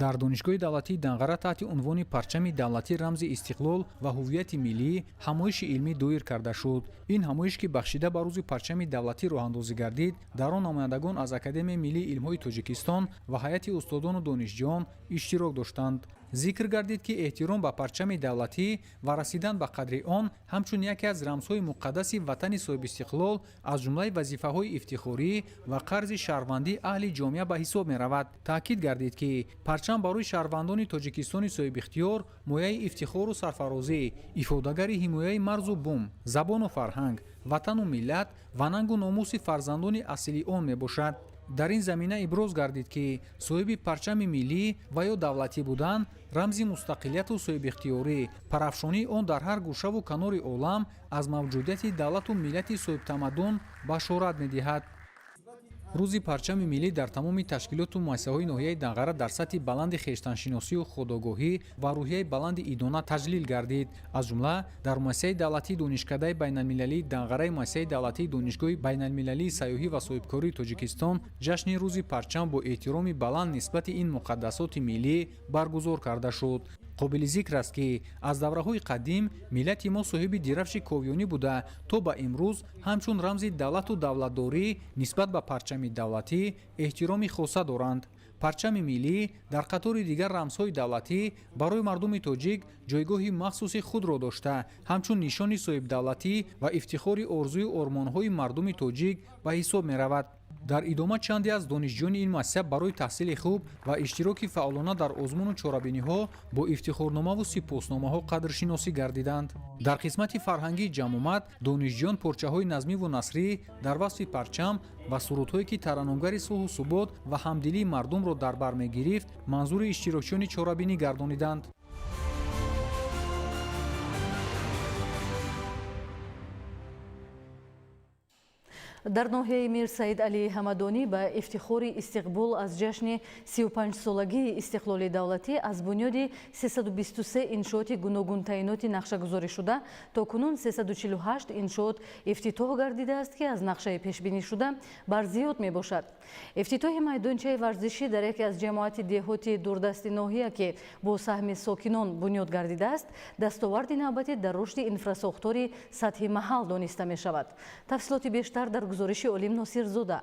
дар донишгоҳи давлатии данғара таҳти унвони парчами давлатӣ рамзи истиқлол ва ҳуввияти миллӣ ҳамоиши илмӣ доир карда шуд. ин ҳамоиш ки бахшида ба рӯзи парчами давлатӣ роҳандозӣ гардид, дар он намояндагон аз академияи миллии илмҳои тоҷикистон ва ҳайати устодону донишҷӯён иштирок доштанд. зикр гардид ки эҳтиром ба парчами давлатӣ ва расидан ба қадри он ҳамчун яке аз рамзҳои муқаддаси ватани соҳибистиқлол аз ҷумлаи вазифаҳои ифтихорӣ ва қарзи шаҳрвандӣ аҳли ҷомеа ба ҳисоб меравад. таъкид гардид ки парчам барои шаҳрвандони тоҷикистони соҳибихтиёр мояи ифтихору сарфарозӣ, ифодагари ҳимояи марзу бум, забону фарҳанг, ватану миллат ва нангу номуси фарзандони аслии он мебошад. дар ин замина иброз гардид ки соҳиби парчами миллӣ ва ё давлатӣ будан рамзи мустақилияту соҳибихтиёрӣ, парафшонии он дар ҳар гӯшаву канори олам аз мавҷудияти давлату миллати соҳибтамаддун башорат медиҳад. рӯзи парчами миллӣ дар тамоми ташкилоту муассисаҳои ноҳияи данғара дар сатҳи баланди хештаншиносию худогоҳӣ ва рӯҳияи баланди идона таҷлил гардид. аз ҷумла дар муассисаи давлатии донишкадаи байналмилалии данғараи муассисаи давлатии донишгоҳи байналмилалии саёҳӣ ва соҳибкории тоҷикистон ҷашни рӯзи парчам бо эҳтироми баланд нисбати ин муқаддасоти миллӣ баргузор карда шуд. қобили зикр аст ки аз давраҳои қадим миллати мо соҳиби дирафши ковёнӣ буда то ба имрӯз ҳамчун рамзи давлату давлатдорӣ нисбат ба парчами давлатӣ эҳтироми хоса доранд. парчами миллӣ дар қатори дигар рамзҳои давлатӣ барои мардуми тоҷик ҷойгоҳи махсуси худро дошта, ҳамчун нишони соҳибдавлатӣ ва ифтихори орзую ормонҳои мардуми тоҷик ба ҳисоб меравад. дар идома чанде аз донишҷӯёни ин муассиса барои таҳсили хуб ва иштироки фаъолона дар озмуну чорабиниҳо бо ифтихорномаву сипосномаҳо қадршиносӣ гардиданд. дар қисмати фарҳангии ҷамъомад донишҷӯён порчаҳои назмиву насрӣ дар васфи парчам ва сурудҳое ки тараннумгари сулҳу субот ва ҳамдилии мардумро дар бар мегирифт манзури иштирокчиёни чорабинӣ гардониданд. дар ноҳияи мир саид алии ҳамадонӣ ба ифтихори истиқбол аз ҷашни 35-солагии истиқлоли давлатӣ аз бунёди 323 иншооти гуногун таъиноти нақшагузорӣ шуда то кунун 348 иншоот ифтитоҳ гардидааст ки аз нақшаи пешбинишуда барзиёд мебошад. ифтитоҳи майдончаи варзишӣ дар яке аз ҷамоати деҳоти дурдасти ноҳия ки бо саҳми сокинон бунёд гардидааст дастоварди навбатӣ дар рушди инфрасохтори сатҳи маҳал дониста мешавад. тафсилоти бештар дар гузориши Олим Носирзода.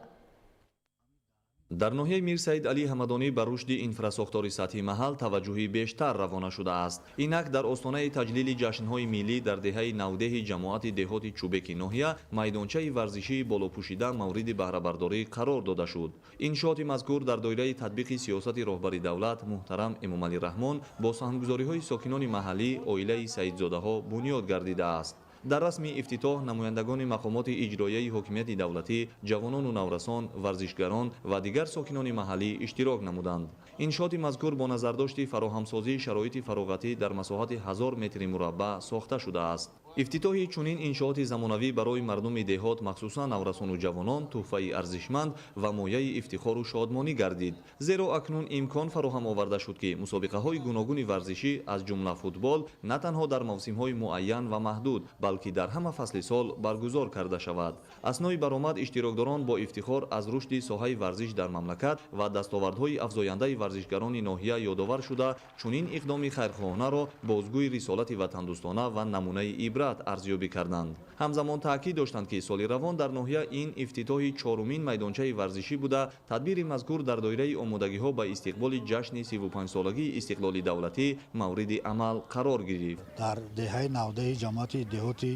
дар ноҳияи мир саид алии ҳамадонӣ ба рушди инфрасохтори сатҳи маҳал таваҷҷӯҳи бештар равона шудааст. инак дар остонаи таҷлили ҷашнҳои миллӣ дар деҳаи навдеҳи ҷамоати деҳоти чӯбеки ноҳия майдончаи варзишии болопӯшида мавриди баҳрабардорӣ қарор дода шуд. иншооти мазкур дар доираи татбиқи сиёсати роҳбари давлат муҳтарам Эмомалӣ Раҳмон бо саҳмгузориҳои сокинони маҳаллӣ оилаи Саидзодаҳо бунёд гардидааст. дар расми ифтитоҳ намояндагони мақомоти иҷроияи ҳокимияти давлатӣ, ҷавонону наврасон, варзишгарон ва дигар сокинони маҳаллӣ иштирок намуданд. иншооти мазкур бо назардошти фароҳамсозии шароити фароғатӣ дар масоҳати 1000 метри мураббаъ сохта шудааст. ифтитоҳи чунин иншооти замонавӣ барои мардуми деҳот махсусан наврасону ҷавонон тӯҳфаи арзишманд ва мояи ифтихору шодмонӣ гардид. зеро акнун имкон фароҳам оварда шуд ки мусобиқаҳои гуногуни варзишӣ аз ҷумла футбол на танҳо дар мавсимҳои муайян ва маҳдуд балки дар ҳама фасли сол баргузор карда шавад. аснои баромад иштирокдорон бо ифтихор аз рушди соҳаи варзиш дар мамлакат ва дастовардҳои афзояндаи варзишгарони ноҳия ёдовар шуда, чунин иқдоми хайрхоҳонаро бозгӯи рисолати ватандӯстона ва намунаи ибрат арзёбӣ карданд. ҳамзамон таъкид доштанд ки соли равон дар ноҳия ин ифтитоҳи чорумин майдончаи варзишӣ буда, тадбири мазкур дар доираи омодагиҳо ба истиқболи ҷашни 35-солагии истиқлоли давлатӣ мавриди амал қарор гирифт. дар деҳаи 90 ҷамоати деҳоти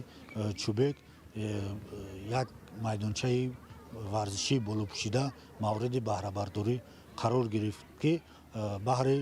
чӯбек як майдончаи варзишии болопӯшида мавриди баҳрабардорӣ қарор гирифт ки баҳри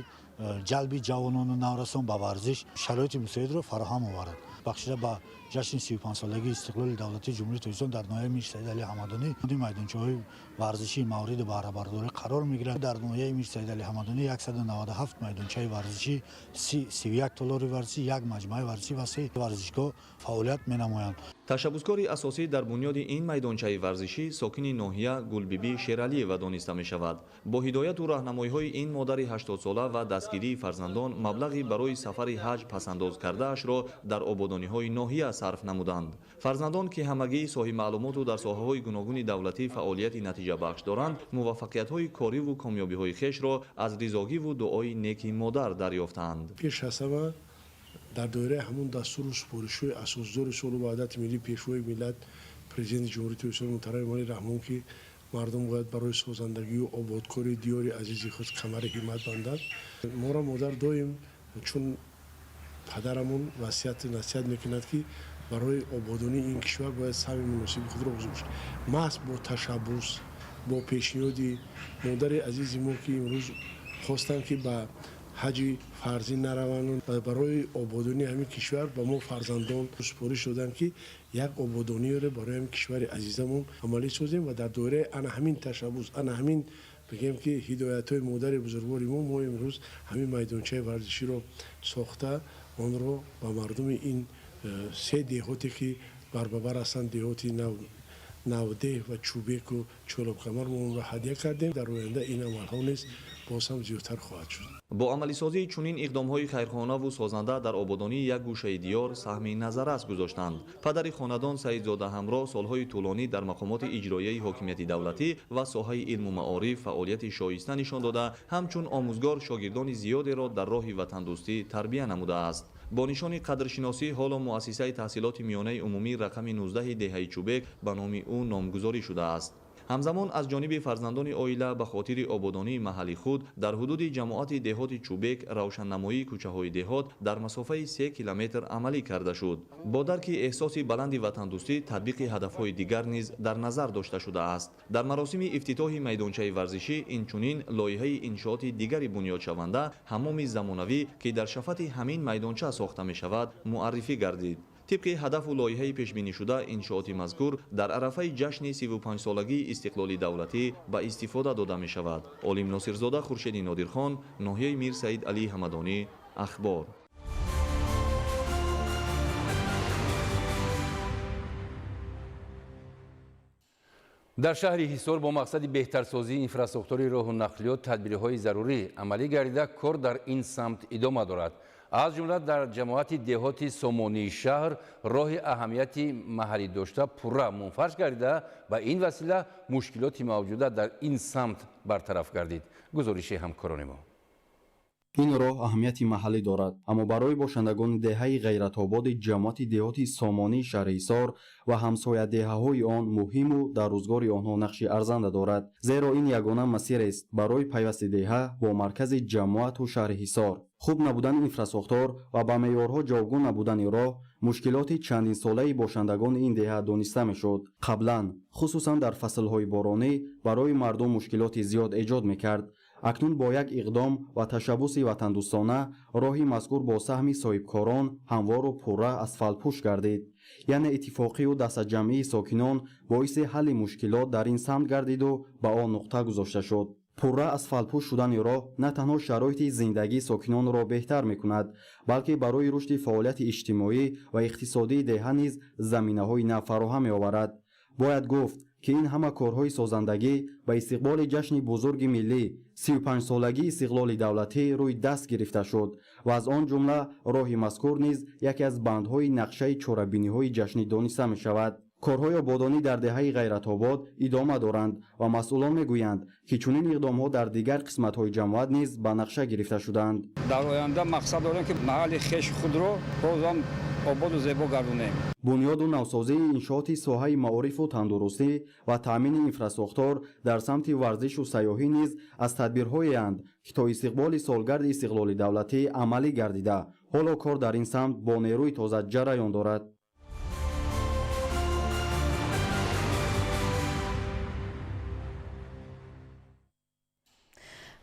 ҷалби ҷавонони наврасон ба варзиш шароити мусоидро фароҳам оварад. бахшида ба ҷашни 35-солагии истиқлоли давлатии ҷумҳурии тоҷикистон дар ноҳияи Мир Саид Алӣ Ҳамадонӣ майдончаҳои варзишии мавриди баҳрабардорӣ қарор мегирад. дар ноҳияи Мир Саид Алӣ Ҳамадонӣ 197 майдончаи варзишӣ, 31 толори варзишӣ, як маҷмӯаи варзишӣ ва 3 варзишгоҳ фаъолият менамоянд. ташаббускори асосӣ дар бунёди ин майдончаи варзишӣ сокини ноҳия Гулбиби Шералиева дониста мешавад. бо ҳидояту раҳнамоиҳои ин модари 80-сола ва дастгирии фарзандон маблағи барои сафари ҳаҷ пасандоз кардаашро дар ободониҳои ноҳия сарф намуданд. фарзандон ки ҳамагӣ соҳиб маълумоту дар соҳаҳои гуногуни давлатӣ фаъолияти натиҷабахш доранд, муваффақиятҳои кориву комёбиҳои хешро аз ризогиву дуои неки модар дарёфтанд. пеш аз ҳама дар доираи ҳамон дастуру супоришҳои асосдори солу ваҳдати миллӣ пешвои миллат президенти ҷумҳурии тоҷикистон муҳтарам Эмомалӣ Раҳмон ки мардум бояд барои созандагию ободкори диёри азизи худ камари ҳиммат банданд. моро модар доим чун падарамон насиҳат мекунад ки барои ободонии ин кишвар бояд саҳми муносиби худро гузошт. маҳз бо ташаббус бо пешниҳоди модари азизи мо ки имрӯз хостанд ки ба ҳаҷи фарзӣ нараванд, барои ободонии ҳамин кишвар ба мо фарзандон супориш доданд ки як ободониеро барои ҳамин кишвари азизамон амалӣ созем ва дар доираи ана ҳамин ташаббус, ана ҳамин бигем ки ҳидоятҳои модари бузургвори мо имрӯз ҳамин майдончаи варзиширо сохта онро ба мардуми ин се деҳоте ки барбабар ҳастанд, деҳоти навдеҳ ва чӯбеку чолабкамар мо онро ҳадя кардем. дар оянда ин амалҳо низ боз ҳам зиёдтар хоҳад шуд. бо амалисозии чунин иқдомҳои хайрхоҳонаву созанда дар ободонии як гӯшаи диёр саҳми назаррас гузоштанд. падари хонадон Саидзода ҳамроҳ солҳои тӯлонӣ дар мақомоти иҷроияи ҳокимияти давлатӣ ва соҳаи илму маориф фаъолияти шоиста нишон дода, ҳамчун омӯзгор шогирдони зиёдеро дар роҳи ватандӯстӣ тарбия намудааст. бо нишони қадршиносӣ ҳоло муассисаи таҳсилоти миёнаи умумӣ рақами 19 деҳаи чӯбек ба номи ӯ номгузорӣ шудааст. ҳамзамон аз ҷониби фарзандони оила ба хотири ободонии маҳалли худ дар ҳудуди ҷамоати деҳоти чӯбек равшаннамоии кӯчаҳои деҳот дар масофаи 3 километр амалӣ карда шуд. бо дарки эҳсоси баланди ватандӯстӣ татбиқи ҳадафҳои дигар низ дар назар дошта шудааст. дар маросими ифтитоҳи майдончаи варзишӣ инчунин лоиҳаи иншооти дигари бунёдшаванда ҳамоми замонавӣ ки дар шафати ҳамин майдонча сохта мешавад муаррифӣ гардид. طبق هدف و لایحه پیش بینی شده انشاءات مذکور در عرفه جشن 35 سالگی استقلال دولتی به استفاده داده می شود. عالم ناصرزاده خورشید نادرخان، ناحیه میر سعید علی حمدانی، اخبار. در شهر حصار با مقصد بهترسازی اینفراستراکچور راه و نقلیات تدبیرهای ضروری عملی گردیده کار در این سمت ادامه دارد. از جمله در جماعت دهات سامانی شهر راه اهمیتی محلی داشته پوره منفرش گردیده و این وسیله مشکلات موجوده در این سمت برطرف گردید. گزارش همکاران ما. این راه اهمیتی محلی دارد، اما برای باشندگان دهه غیرت‌آباد جماعت دهات سامانی شهر حصار و همسایه دهه‌های آن مهم و در روزگار آنها نقش ارزنده دارد، زیرا این یگانه مسیر است برای پیوست دهه با مرکز جماعت و شهر حصار. خوب نبودن اینفراستراکچور و با معیارها جاودان نبودن راه مشکلات چندین ساله باشندگان این دهه دانسته میشد. قبلا خصوصا در فصل‌های بارانی برای مردم مشکلات زیاد ایجاد میکرد. اکنون با یک اقدام و تشبث وطندوستانه راهی مذکور با سهم صاحبکاران هموار و پره اسفالت‌پوش گردید. یعنی اتفاقی و دست جمعی ساکنان باعث حل مشکلات در این سمت گردید و به آن نقطه گذاشته شد. پره اسفالت‌پوش شدن راه نه تنها شرایط زندگی ساکنان را بهتر می‌کند، بلکه برای رشد فعالیت اجتماعی و اقتصادی دهه نیز زمینه‌های نو فراهم می‌آورد. бояд гуфт ки ин ҳама корҳои созандагӣ ба истиқболи ҷашни бузурги миллӣ 35-солагии истиқлоли давлатӣ рӯй даст гирифта шуд ва аз он ҷумла роҳи мазкур низ яке аз бандҳои нақшаи чорабиниҳои ҷашнӣ дониста мешавад. корҳои ободонӣ дар деҳаи ғайратобод идома доранд ва масъулон мегӯянд ки чунин иқдомҳо дар дигар қисматҳои ҷамоат низ ба нақша гирифта шуданд. дар оянда мақсад дорем ки маҳалли хеши худро бозам ободу зебо гардонем. бунёду навсозии иншооти соҳаи маорифу тандурустӣ ва таъмини инфраструктур дар самти варзишу сайёҳӣ низ аз тадбирҳоеанд ки то истиқболи солгарди истиқлоли давлатӣ амалӣ гардида ҳоло кор дар ин самт бо нерӯи тоза ҷараён дорад.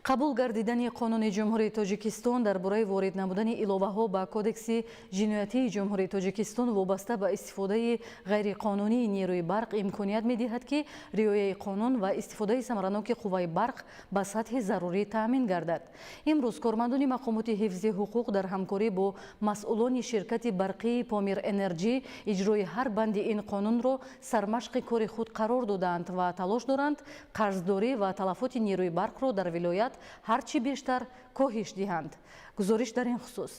қабул гардидани қонуни ҷумҳурии тоҷикистон дар бораи ворид намудани иловаҳо ба кодекси ҷиноятии ҷумҳурии тоҷикистон вобаста ба истифодаи ғайриқонунии нерӯи барқ имконият медиҳад ки риояи қонун ва истифодаи самараноки қувваи барқ ба сатҳи зарурӣ таъмин гардад. имрӯз кормандони мақомоти ҳифзи ҳуқуқ дар ҳамкорӣ бо масъулони ширкати барқии Помир Энерҷӣ иҷрои ҳар банди ин қонунро сармашқи кори худ қарор доданд ва талош доранд қарздорӣ ва талафоти нерӯи барқро дар вилоят ҳарчи бештар коҳиш диҳанд. гузориш дар ин хусус.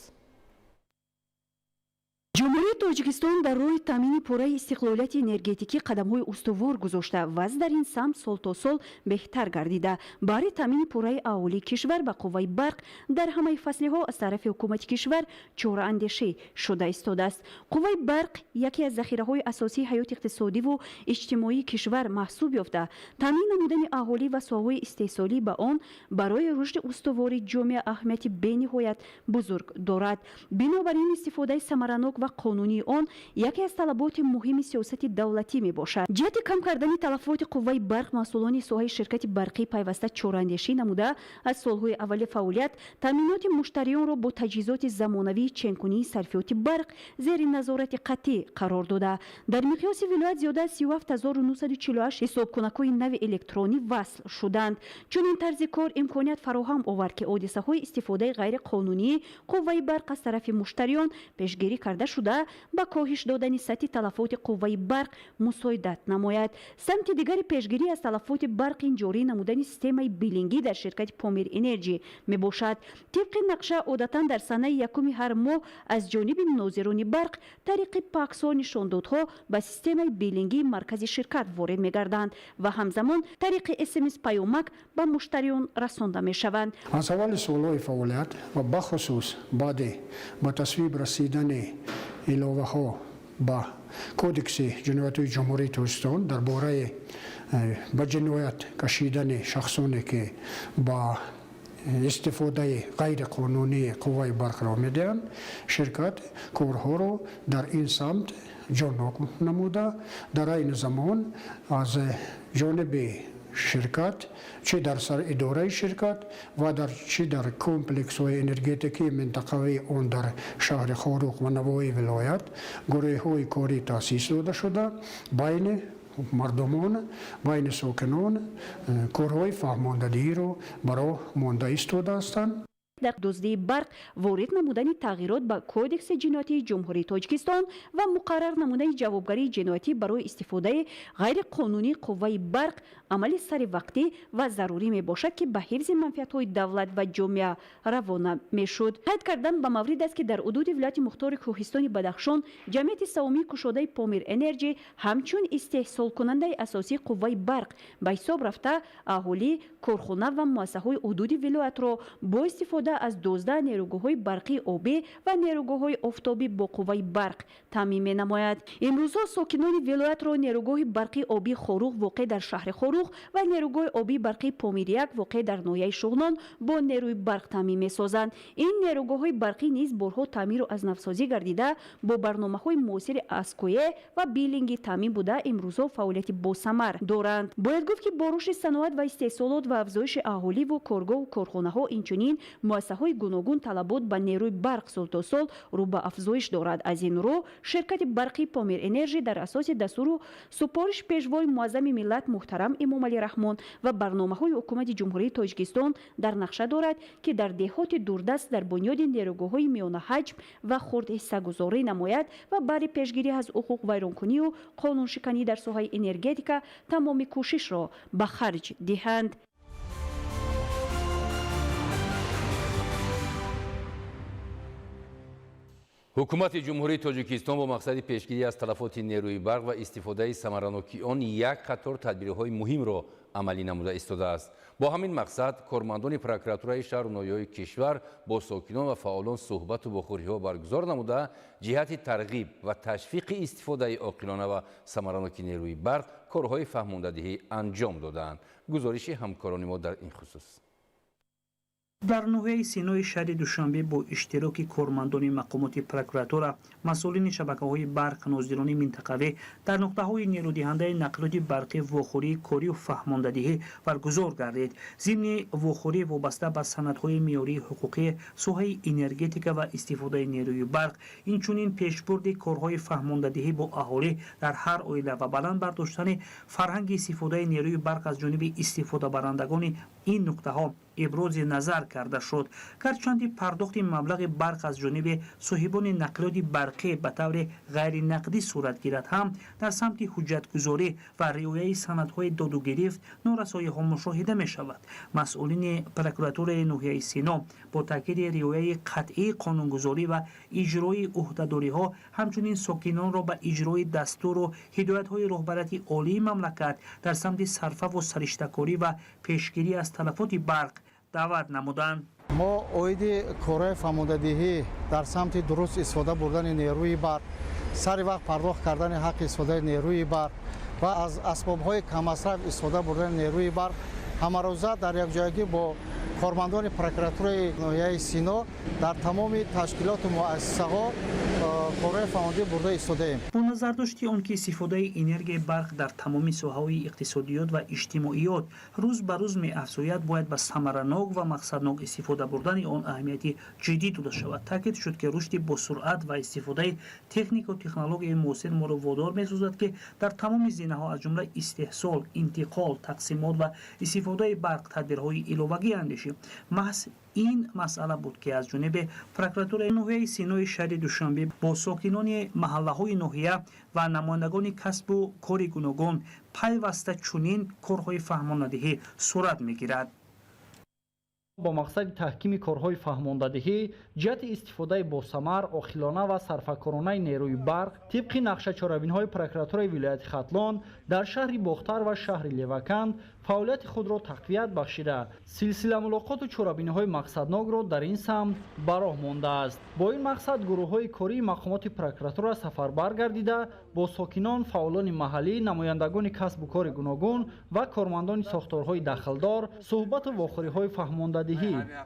ҷумҳурии тоҷикистон дар роҳи таъмини пурраи истиқлолияти энергетикӣ қадамҳои устувор гузошта ваз дар ин самт сол то сол беҳтар гардида баҳри таъмини пурраи аҳолии кишвар ба қувваи барқ дар ҳамаи фаслиҳо аз тарафи ҳукумати кишвар чораандешӣ шуда истодааст. қувваи барқ яке аз захираҳои асосии ҳаёти иқтисодиву иҷтимоии кишвар маҳсуб ёфта таъмин намудани аҳолӣ ва соҳаҳои истеҳсолӣ ба он барои рушди устувори ҷомеа аҳамияти бениҳоят бузург дорад. бинобар ин истифодаи самаранок ва қонунии он яке аз талаботи муҳими сиёсати давлатӣ мебошад. ҷиҳати кам кардани талафоти қувваи барқ масъулони соҳаи ширкати барқии пайваста чораандешӣ намуда аз солҳои аввали фаъолият таъминоти муштариёнро бо таҷҳизоти замонавии ченкунии сарфиёти барқ зери назорати қатъӣ қарор дода дар миқёси вилоят зиёда аз 37948 ҳисобкунакҳои нави электронӣ васл шуданд. чунин тарзи кор имконият фароҳам овард ки ҳодисаҳои истифодаи ғайриқонунии қувваи барқ аз тарафи муштариён пешгирӣ карда шуда ба коҳиш додани сатҳи талафоти қувваи барқ мусоидат намояд. самти дигари пешгирӣ аз талафоти барқи ҷорӣ намудани системаи билингӣ дар ширкати Помир Энерҷӣ мебошад. тибқи нақша одатан дар санаи якуми ҳар моҳ аз ҷониби нозирони барқ тариқи паксҳо нишондодҳо ба системаи билингии маркази ширкат ворид мегарданд ва ҳамзамон тариқи SMS паёмак ба муштариён расонда мешаванд. аз аввали солҳои фаъолият ва бахусус баъди ба тасвиб расидани иловаҳо ба кодекси ҷиноятҳои ҷумҳурии тоҷикистон дар бораи ба ҷиноят кашидани шахсоне ки ба истифодаи ғайриқонунии қувваи барқро медиҳанд ширкат корҳоро дар ин самт ҷонок намуда дар айни замон аз ҷониби ширкат чӣ дар сар идораи ширкат ва чӣ дар комплексҳои энергетикии минтақавии он дар шаҳри Хорух ва Навоии вилоят гурӯҳҳои корӣ таъсис дода шуда байни мардумон байни сокинон корҳои фаҳмондагиро ба роҳ монда истода ҳастанд. дар дуздии барқ ворид намудани тағйирот ба кодекси ҷиноятии ҷумҳурии тоҷикистон ва муқаррар намудани ҷавобгарии ҷиноятӣ барои истифодаи ғайриқонунии қувваи барқ амали саривақтӣ ва зарурӣ мебошад ки ба ҳифзи манфиатҳои давлат ва ҷомеа равона мешуд. ҳайд кардан ба маврид аст ки дар ҳудуди вилояти мухтори кӯҳистони Бадахшон ҷамъияти савумии кушодаи Помир Энерҷӣ ҳамчун истеҳсолкунандаи асосии қувваи барқ ба ҳисоб рафта аҳолӣ корхона ва муассисаҳои ҳудуди вилоятро бо истифода аз 12 нерӯгоҳҳои барқии обӣ ва нерӯгоҳҳои офтобӣ бо қувваи барқ таъмин менамояд. имрӯзҳо сокинони вилоятро нерӯгоҳи барқии обии Хорух воқеъ дар шаҳри Хорух ва нерӯгоҳи обии барқии Помир-1 воқеъ дар ноҳияи Шуғнон бо нерӯи барқ таъмин месозанд. ин нерӯгоҳҳои барқӣ низ борҳо таъмиру азнавсозӣ гардида бо барномаҳои муосири аское ва билингӣ таъмин буда имрӯзҳо фаъолияти босамар доранд. бояд гуфт ки бо рушди саноат ва истеҳсолот ва афзоиши аҳоливу коргоҳу корхонаҳо инчунин муассисаҳои гуногун талабот ба нерӯи барқ солтосол рӯ ба афзоиш дорад. Аз ин рӯ ширкати барқи Помир Энержи дар асоси дастуру супориш пешвои муаззами миллат муҳтарам Эмомалӣ Раҳмон ва барномаҳои ҳукумати ҷумҳурии Тоҷикистон дар нақша дорад ки дар деҳоти дурдаст дар бунёди нерӯгоҳҳои миёнаҳаҷм ва хурдҳиссагузорӣ намояд ва баъди пешгирӣ аз ҳуқуқ вайронкунию қонуншиканӣ дар соҳаи энергетика тамоми кӯшишро ба харҷ диҳанд. ҳукумати ҷумҳурии тоҷикистон бо мақсади пешгирӣ аз талафоти нерӯи барқ ва истифодаи самараноки он як қатор тадбирҳои муҳимро амалӣ намуда истодааст. бо ҳамин мақсад кормандони прокуратураи шаҳру ноҳияҳои кишвар бо сокинон ва фаъолон суҳбату вохӯриҳо баргузор намуда ҷиҳати тарғиб ва ташвиқи истифодаи оқилона ва самараноки нерӯи барқ корҳои фаҳмондадиҳӣ анҷом доданд. гузориши ҳамкорони мо дар ин хусус. дар ноҳияи синои шаҳри душанбе бо иштироки кормандони мақомоти прокуратура, масъулини шабакаҳои барқ, нозирони минтақавӣ дар нуқтаҳои нерӯдиҳандаи нақлоти барқи вохӯрии корию фаҳмондадиҳӣ баргузор гардид. зимни вохӯрӣ вобаста ба санадҳои меъёрии ҳуқуқӣ, соҳаи энергетика ва истифодаи нерӯи барқ, инчунин пешбурди корҳои фаҳмондадиҳӣ бо аҳолӣ дар ҳар оила ва баланд бардоштани фарҳанги истифодаи нерӯи барқ аз ҷониби истифодабарандагони ин нуқтаҳо ибрози назар карда шуд. гарчанди пардохти маблағи барқ аз ҷониби соҳибони нақлиёти барқӣ ба таври ғайринақдӣ сурат гирад ҳам дар самти ҳуҷҷатгузорӣ ва риояи санадҳои додугирифт норасоиҳо мушоҳида мешавад. масъулини прокуратураи ноҳияи Сино бо таъкиди риояи қатъии қонунгузорӣ ва иҷрои ӯҳдадориҳо ҳамчунин сокинонро ба иҷрои дастуру ҳидоятҳои роҳбарияти олии мамлакат дар самти сарфаву сариштакорӣ ва пешгирӣ аз талафоти барқ даъват намуданд. мо оиди корҳои фаҳмондадиҳӣ дар самти дуруст истифода бурдани нерӯи барқ, сари вақт пардохт кардани ҳаққи истифодаи нерӯи барқ ва аз асбобҳои камасраф истифода бурдани нерӯи барқ ҳамарӯза дар якҷоягӣ бо кормандони прокуратураи ноҳияи Сино дар тамоми ташкилоту муассисаҳо корҳои фаҳмондадиҳӣ бурда истодаем. бо назардошти он ки истифодаи энергияи барқ дар тамоми соҳаҳои иқтисодиёт ва иҷтимоиёт рӯз ба рӯз меафзояд, бояд ба самаранок ва мақсаднок истифода бурдани он аҳамияти ҷиддӣ дода шавад. таъкид шуд ки рушди босуръат ва истифодаи технику технологияи муосир моро водор месозад ки дар тамоми зинаҳо аз ҷумла истеҳсол, интиқол, тақсимот ва истифодаи барқ тадбирҳои иловагӣ андешем. маҳз ин масъала буд ки аз ҷониби прокуратураи ноҳияи Синои шаҳри Душанбе бо сокинони маҳаллаҳои ноҳия ва намояндагони касбу кори гуногун пайваста чунин корҳои фаҳмондадиҳӣ сурат мегирад. با مقصد تحکیم کارهای فهماندهی جهت استفاده باسمر، عاقلانه و صرفه‌کارانه نیروی برق طبق نقشه چاره‌بین‌های پروکراتورای ولایت ختلان در شهر باختر و شهر لیوکند فعالیت خود را تقویت بخشیده سلسله ملاقات و چاره‌بینی‌های مقصدناک را در این سمت به راه مانده است. با این مقصد گروه‌های کاری مقامات پروکراتور سفربر گردیده با ساکنان، فعالان محلی، نمایندگان کسب و کار گوناگون و کارمندان ساختارهای دخلدار صحبت و واخوری‌های فهماندهی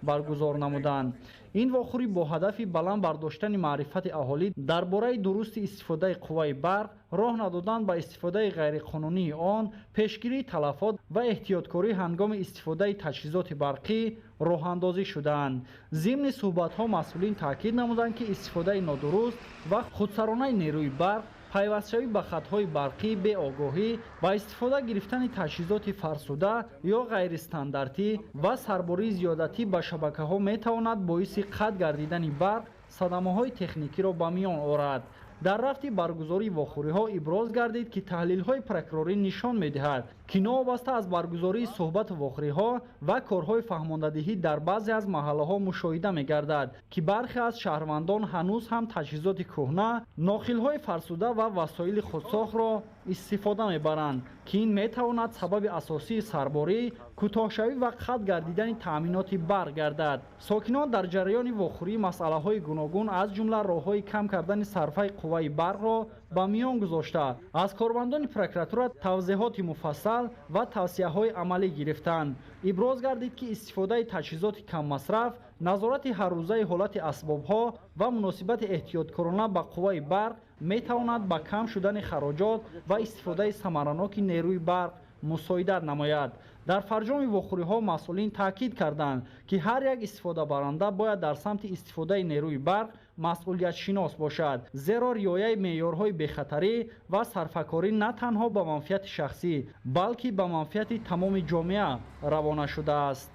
برگزار نمودند. این واخوری با هدف بلند برداشتن معرفت اهالی درباره درست استفاده قوای برق، راه ندادن به استفاده غیرقانونی آن، پیشگیری تلفات و احتیاطکاری هنگام استفاده تجهیزات برقی راه اندازی شدند. ضمن صحبت‌ها مسئولین تاکید نمودند که استفاده نادرست و خودسرانه نیروی برق پیوست‌شوی به خطهای برقی به آگاهی با استفاده گرفتن تجهیزات فرسوده یا غیر استانداردی و سرباری زیادتی به شبکه‌ها می‌تواند باعث قطع گردیدن برق، صدمه‌های تکنیکی را به میان آورد. در رفت برگزاری واخوری‌ها ابراز گردید که تحلیل‌های پروکوروری نشان می‌دهد که نوابسته از برگزاری صحبت واخوری‌ها و کارهای فهماندهی در بعضی از محله‌ها مشاهده می‌گردد که برخی از شهروندان هنوز هم تجهیزات کهنه، ناخیل‌های فرسوده و وسایل خودساخت را استفاده می‌برند که این می‌تواند سبب اساسی سرباری، کوتاه‌شوی و قطع گردیدن تأمینات برق گردد. ساکنان در جریان واخوری مسئله‌های گوناگون از جمله راه‌های کم کردن صرفه قوای برق را به میان گذاشته از کارمندان پروکراتور توضیحات مفصل و توصیه‌های عملی گرفتند. ابراز گردید که استفاده تجهیزات کم مصرف، نظارت هر روزه حالت اسباب‌ها و مناسبت احتیاطکارانه به قوای برق می‌تواند به کم شدن خراجات و استفاده ثمرناک نیروی برق مساعدت نماید. дар фарҷоми вохӯриҳо масъулин таъкид карданд ки ҳар як истифодабаранда бояд дар самти истифодаи нерӯи барқ масъулиятшинос бошад, зеро риояи меъёрҳои бехатарӣ ва сарфакорӣ на танҳо ба манфиати шахсӣ, балки ба манфиати тамоми ҷомеа равона шудааст.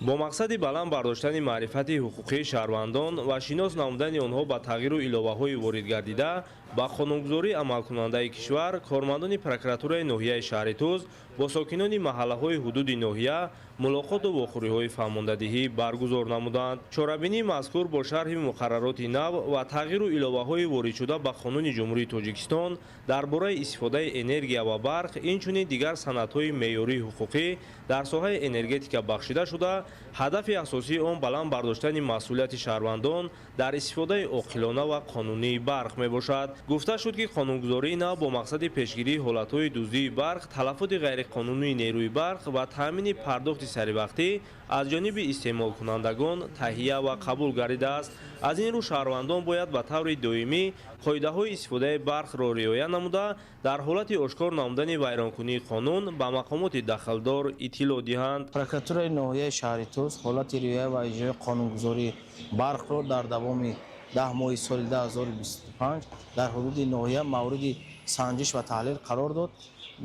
бо мақсади баланд бардоштани маърифати ҳуқуқии шаҳрвандон ва шинос намудани онҳо ба тағйиру иловаҳои ворид гардида ба қонунгузории амалкунандаи кишвар, кормандони прокуратураи ноҳияи шаҳри Туз бо сокинони маҳаллаҳои ҳудуди ноҳия мулоқоту вохӯриҳои фаҳмондадиҳӣ баргузор намуданд. чорабинии мазкур бо шарҳи муқаррароти нав ва тағйиру иловаҳои воридшуда ба Қонуни Ҷумҳурии Тоҷикистон дар бораи истифодаи энергия ва барқ, инчунин дигар санадҳои меъёрии ҳуқуқӣ дар соҳаи энергетика бахшида шуда, ҳадафи асосии он баланд бардоштани масъулияти шаҳрвандон дар истифодаи оқилона ва қонунии барқ мебошад. гуфта шуд ки қонунгузории нав бо мақсади пешгирии ҳолатҳои дуздии барқ, талаффути ғайриқонунии нерӯи барқ ва таъмини пардохти саривақтӣ аз ҷониби истеъмолкунандагон таҳия ва қабул гардидааст. аз ин рӯ шаҳрвандон бояд ба таври доимӣ қоидаҳои истифодаи барқро риоя намуда, дар ҳолати ошкор намудани вайронкунии қонун ба мақомоти дахлдор иттилоъ диҳанд. прокуратураи ноҳияи шаҳри Туз ҳолати риоя ва иҷрои қонунгузории барқро дар давоми 10 моҳи соли 2025 дар ҳудуди ноҳия мавриди санҷиш ва таҳлил қарор дод.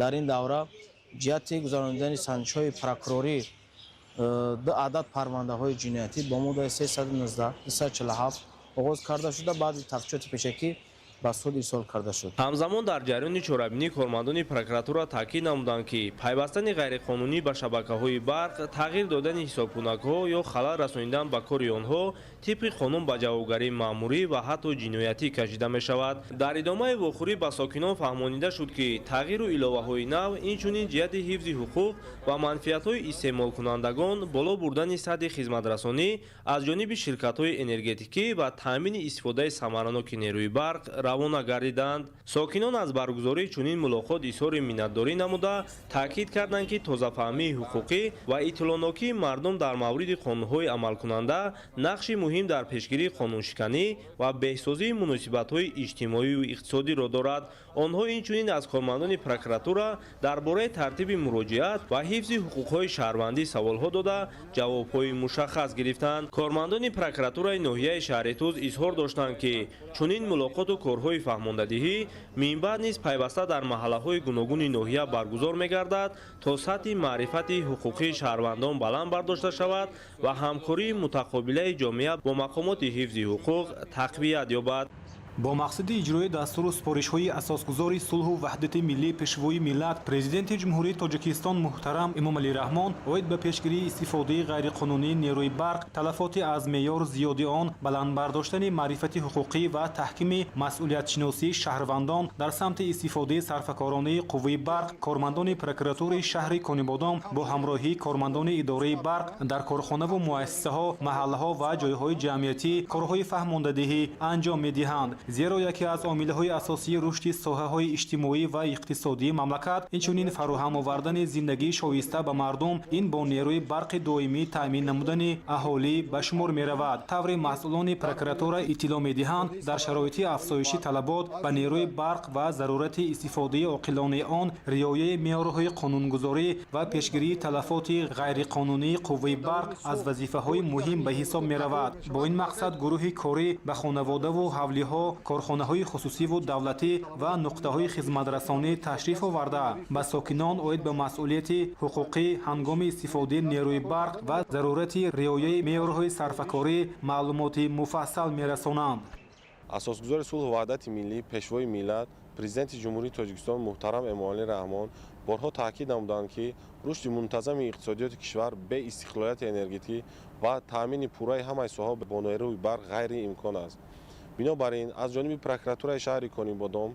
дар ин давра ҷиҳати гузарондани санҷишҳои прокурорӣ 2 адад парвандаҳои ҷиноятӣ бо моддаи 319-347 оғоз карда шуда, баъди тафтишоти пешакӣ ба суд ирсол карда шуд. ҳамзамон дар ҷараёни чорабинӣ кормандони прокуратура таъкид намуданд ки пайвастани ғайриқонунӣ ба шабакаҳои барқ, тағйир додани ҳисобкунакҳо ё халал расонидан ба кори онҳо тибқи қонун ба ҷавобгарии маъмурӣ ва ҳатто ҷиноятӣ кашида мешавад. дар идомаи вохӯрӣ ба сокинон фаҳмонида шуд ки тағйиру иловаҳои нав, инчунин ҷиҳати ҳифзи ҳуқуқ ва манфиатҳои истеъмолкунандагон, боло бурдани сатҳи хизматрасонӣ аз ҷониби ширкатҳои энергетикӣ ва таъмини истифодаи самараноки нерӯи барқ равона гардиданд. сокинон аз баргузории чунин мулоқот изҳори миннатдорӣ намуда, таъкид карданд ки тозафаҳмии ҳуқуқӣ ва иттилоънокии мардум дар мавриди қонунҳои амалкунанда нақши муҳим дар пешгирии қонуншиканӣ ва беҳсозии муносибатҳои иҷтимоиву иқтисодиро дорад. онҳо инчунин аз кормандони прокуратура дар бораи тартиби муроҷиат ва ҳифзи ҳуқуқҳои шаҳрвандӣ саволҳо дода, ҷавобҳои мушаххас гирифтанд. кормандони прокуратураи ноҳияи шаҳри Туз изҳор доштанд ки чунин мулоқоту корҳои фаҳмондадиҳӣ минбаъд низ пайваста дар маҳаллаҳои гуногуни ноҳия баргузор мегардад, то сатҳи маърифати ҳуқуқии шаҳрвандон баланд бардошта шавад ва ҳамкории мутақобилаи ҷомеа бо мақомоти ҳифзи ҳуқуқ тақвият ёбад. бо мақсади иҷрои дастуру супоришҳои асосгузори сулҳу ваҳдати миллӣ пешвои миллат, президенти ҷумҳурии Тоҷикистон муҳтарам Эмомалӣ Раҳмон оид ба пешгирии истифодаи ғайриқонунии нерӯи барқ, талафоти аз меъёр зиёди он, баландбардоштани маърифати ҳуқуқӣ ва таҳкими масъулиятшиносии шаҳрвандон дар самти истифодаи сарфакоронаи қувваи барқ, кормандони прокуратураи шаҳри Конибодом бо ҳамроҳии кормандони идораи барқ дар корхонаву муассисаҳо, маҳаллаҳо ва ҷойҳои ҷамъиятӣ корҳои фаҳмондадиҳӣ анҷом медиҳанд. зеро яке аз омилҳои асосии рушди соҳаҳои иҷтимоӣ ва иқтисодии мамлакат, инчунин фароҳам овардани зиндагии шовиста ба мардум, ин бо нерӯи барқи доимӣ таъмин намудани аҳолӣ ба шумор меравад. таври масъулони прокуратура иттилоъ медиҳанд, дар шароити афзоиши талабот ба нерӯи барқ ва зарурати истифодаи оқилонаи он, риояи меъёрҳои қонунгузорӣ ва пешгирии талафоти ғайриқонунии қувваи барқ аз вазифаҳои муҳим ба ҳисоб меравад. бо ин мақсад гурӯҳи корӣ ба хонаводаву ҳавлиҳо, корхонаҳои хусусиву давлатӣ ва нуқтаҳои хизматрасонӣ ташриф оварда, ба сокинон оид ба масъулияти ҳуқуқӣ ҳангоми истифодаи нерӯи барқ ва зарурати риояи меъёрҳои сарфакорӣ маълумоти муфассал мерасонанд. асосгузори сулҳу ваҳдати миллӣ, пешвои миллат, президенти ҷумҳурии Тоҷикистон муҳтарам Эмомалӣ Раҳмон борҳо таъкид намуданд ки рушди мунтазами иқтисодиёти кишвар бе истиқлолияти энергетикӣ ва таъмини пурраи ҳамаи соҳа бо нерӯи барқ ғайриимкон аст. бинобар ин аз ҷониби прокуратураи шаҳри Конибодом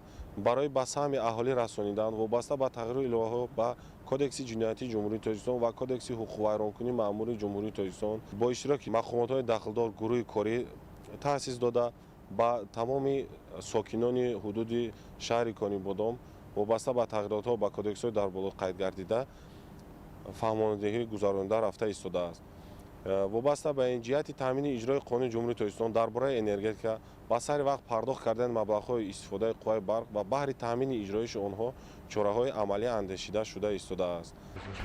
барои ба саҳми аҳолӣ расонидан вобаста ба тағйиру иловаҳо ба кодекси ҷиноятии ҷумҳурии Тоҷикистон ва кодекси ҳуқуқвайронкунии маъмурии ҷумҳурии Тоҷикистон бо иштироки мақомотҳои дахлдор гурӯҳи корӣ таъсис дода ба тамоми сокинони ҳудуди шаҳри Конибодом вобаста ба тағйиротҳо ба кодексҳои дар боло қайд гардида фаҳмондадиҳӣ гузаронида рафта истодааст. вобаста ба ин ҷиҳати таъмини иҷрои қонуни ҷумҳурии Тоҷикистон дар бораи энергетика ба сари вақт пардохт кардани маблағҳои истифодаи қувваи барқ ва баҳри таъмини иҷроиши онҳо чораҳои амалӣ андешида шуда истодааст.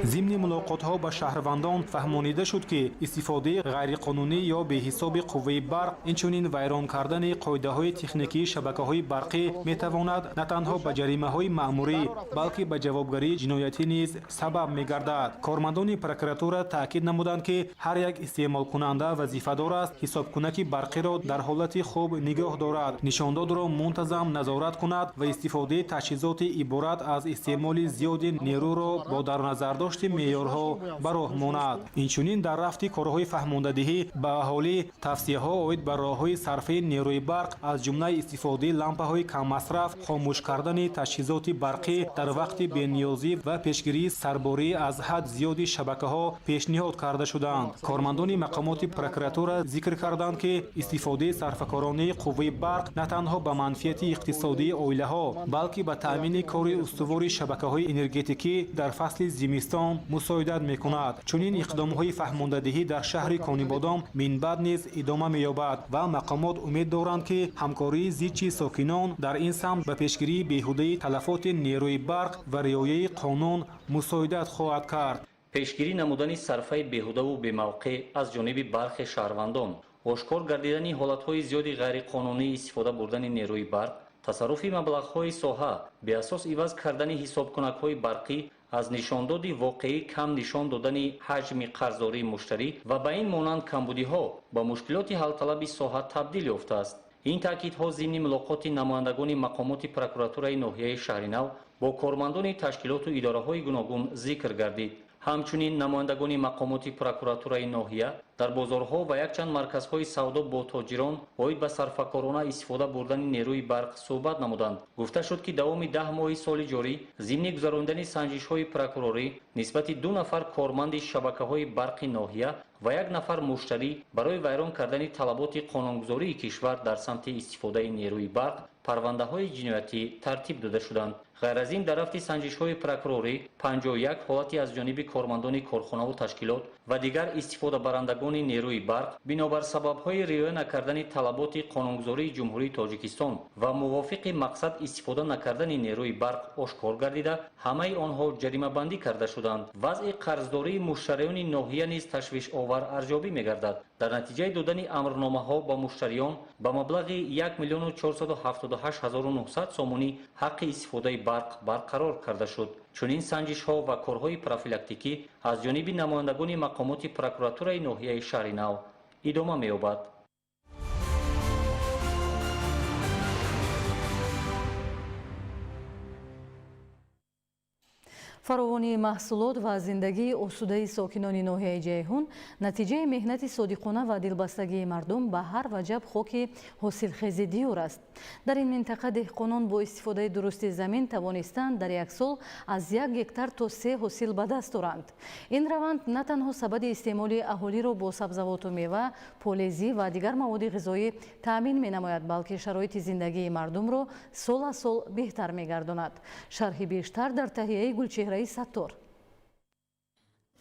ضمن ملاقات‌ها با شهروندان فهمانیده شد که استفاده غیرقانونی یا به حساب قوه برق اینچنین ویران کردن قاعده‌های تکنیکی شبکه‌های برقی می‌تواند نه تنها به جریمه‌های مأموری بلکه به جوابگری جنایتی نیز سبب می‌گردد. کارمندان پروکراتور تاکید نمودند که هر یک استعمال کننده وظیفه‌دار است حسابکنک برقی را در حالت خوب نگاه دارد، نشانداد را منتظم نظارت کند و استفاده تجهیزات عبارت از استعمال زیاد نیرو را با در نظر داشت معیارها براه ماند. اینچنین در رفت کارهای فهماندهی به اهالی توصیه‌ها اوید بر راه‌های صرفه نیروی برق از جمله استفاده لامپ‌های کم مصرف، خاموش کردن تجهیزات برقی در وقت بی‌نیازی و پیشگیری سرباری از حد زیاد شبکه‌ها پیشنهاد کرده شدند. کارمندان مقامات پروکراتور ذکر کردند که استفاده صرفه‌کارانه قوه برق نه تنها به منفعت اقتصادی عائله‌ها بلکه به تأمین کار استوار شبکه‌های انرژتیکی در فصل زمستان مساعدت می‌کند. چنین اقدام‌های فهماندهی در شهر کانیبادام من بعد نیز ادامه می‌یابد و مقامات امید دارند که همکاری زیچ ساکنان در این سمت به پیشگیری بیهوده تلفات نیروی برق و رعایت قانون مساعدت خواهد کرد. پیشگیری نمودن صرفه بیهوده و بی‌موقع از جانب برخی شهروندان، آشکار گردیدن حالت‌های زیادی غیرقانونی استفاده بردن نیروی برق، تصرف مبلغ‌های ساحه به اساس عوض کردن حسابکنک‌های برقی از نشاندادی واقعی کم نشان دادن حجم قرضداری مشتری و به این مانند کمبودی‌ها با مشکلات حل طلبی ساحه تبدیل یافته است. این تاکیدها ضمن ملاقات نمایندگان مقامات پروکراتورای ناحیه شهر نو با کارمندان تشکیلات و اداره‌های گوناگون ذکر گردید. همچنین نمایندگان مقامات پروکراتورای ناحیه در بازارها و یک چند مرکزهای سودا با تاجران اوید به صرفه‌کارانه استفاده بردن نیروی برق صحبت نمودند. گفته شد که دوام 10 ماه سال جاری ضمن گذراندن سنجش‌های پروکوروری نسبت 2 نفر کارمند شبکه‌های برق ناحیه و 1 نفر مشتری برای ویران کردن طلبات قانونگذاری کشور در سمت استفاده نیروی برق پرونده‌های جنایتی ترتیب داده شدند. غیر از این در رفت سنجش‌های پروکوروری 51 حالتی از جانب کارمندان کارخانه و تشکیلات و دیگر استفاده برندگان نیروی برق بنابر سبب‌های رعایت نکردن طلبات قانونگذاری جمهوری تاجیکستان و موافق مقصد استفاده نکردن نیروی برق آشکار گردیده همه آنها جریمه بندی کرده شدند. وضع قرضداری مشتریان ناحیه نیز تشویش آور ارزیابی می‌گردد. در نتیجه دادن امرنامه‌ها با مشتریان با مبلغ 1,478,900 سومونی حق استفاده برق برقرار کرده شد. چنین سنجش‌ها و کارهای پروفیلاکتیکی از جانب نمایندگان مقامات پروکراتورای ناحیه شهر نو ادامه می‌یابد. فراوانی محصولات و زندگی осудаи сокинони ноҳияи ҷайҳун натиҷаи меҳнати содиқона ва дилбастагии мардум ба ҳар ваҷаб хоки ҳосилхези диёр аст. дар ин минтақа деҳқонон бо истифодаи дурусти замин тавонистанд дар як сол аз 1 гектар то 3 ҳосил ба даст оранд. ин раванд на танҳо сабаби истеъмоли аҳолиро бо сабзавоту мева, полезӣ ва дигар маводи ғизоӣ таъмин менамояд, балки шароити зиндагии мардумро сол аз сол беҳтар мегардонад. шарҳи бештар дар таҳияи Гулчеҳра Саттор.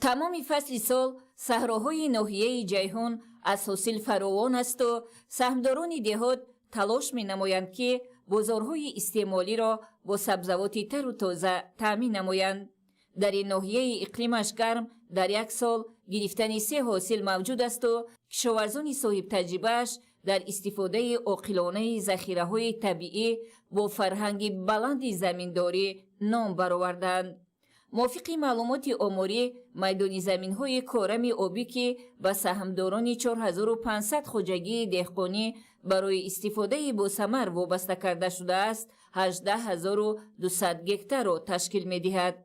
тамоми фасли сол саҳроҳои ноҳияи ҷайҳун аз ҳосил фаровон асту саҳмдорони деҳот талош менамоянд ки бозорҳои истеъмолиро бо сабзавоти тару тоза таъмин намоянд. дар ин ноҳияи иқлимаш гарм дар як сол гирифтани 3 ҳосил мавҷуд асту кишоварзони соҳибтаҷрибааш дар истифодаи оқилонаи захираҳои табиӣ бо фарҳанги баланди заминдорӣ ном бароварданд. موافق معلومات آماری میدان زمین‌های کارم آبی که به سهامداران 4500 خواجگی دهقانی برای استفاده با ثمر وابسته کرده شده است 18200 گکتار را تشکیل می‌دهد.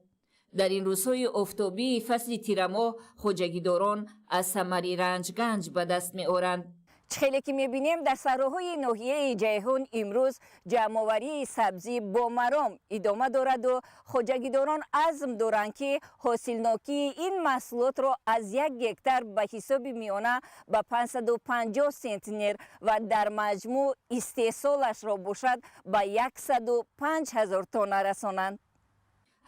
در این روزهای آفتابی فصل تیرماه خواجگیداران از ثمر رنج به دست می‌آورند. خیلی که میبینیم در سراهای ناحیه جیهون امروز جمع‌آوری سبزی با مرام ادامه دارد و خواجگیداران عزم دارند که حاصلناکی این محصولات را از 1 گکتار به حساب میانه به 550 سنتنر و در مجموع استحصالش را باشد به 105,000 تن رسانند.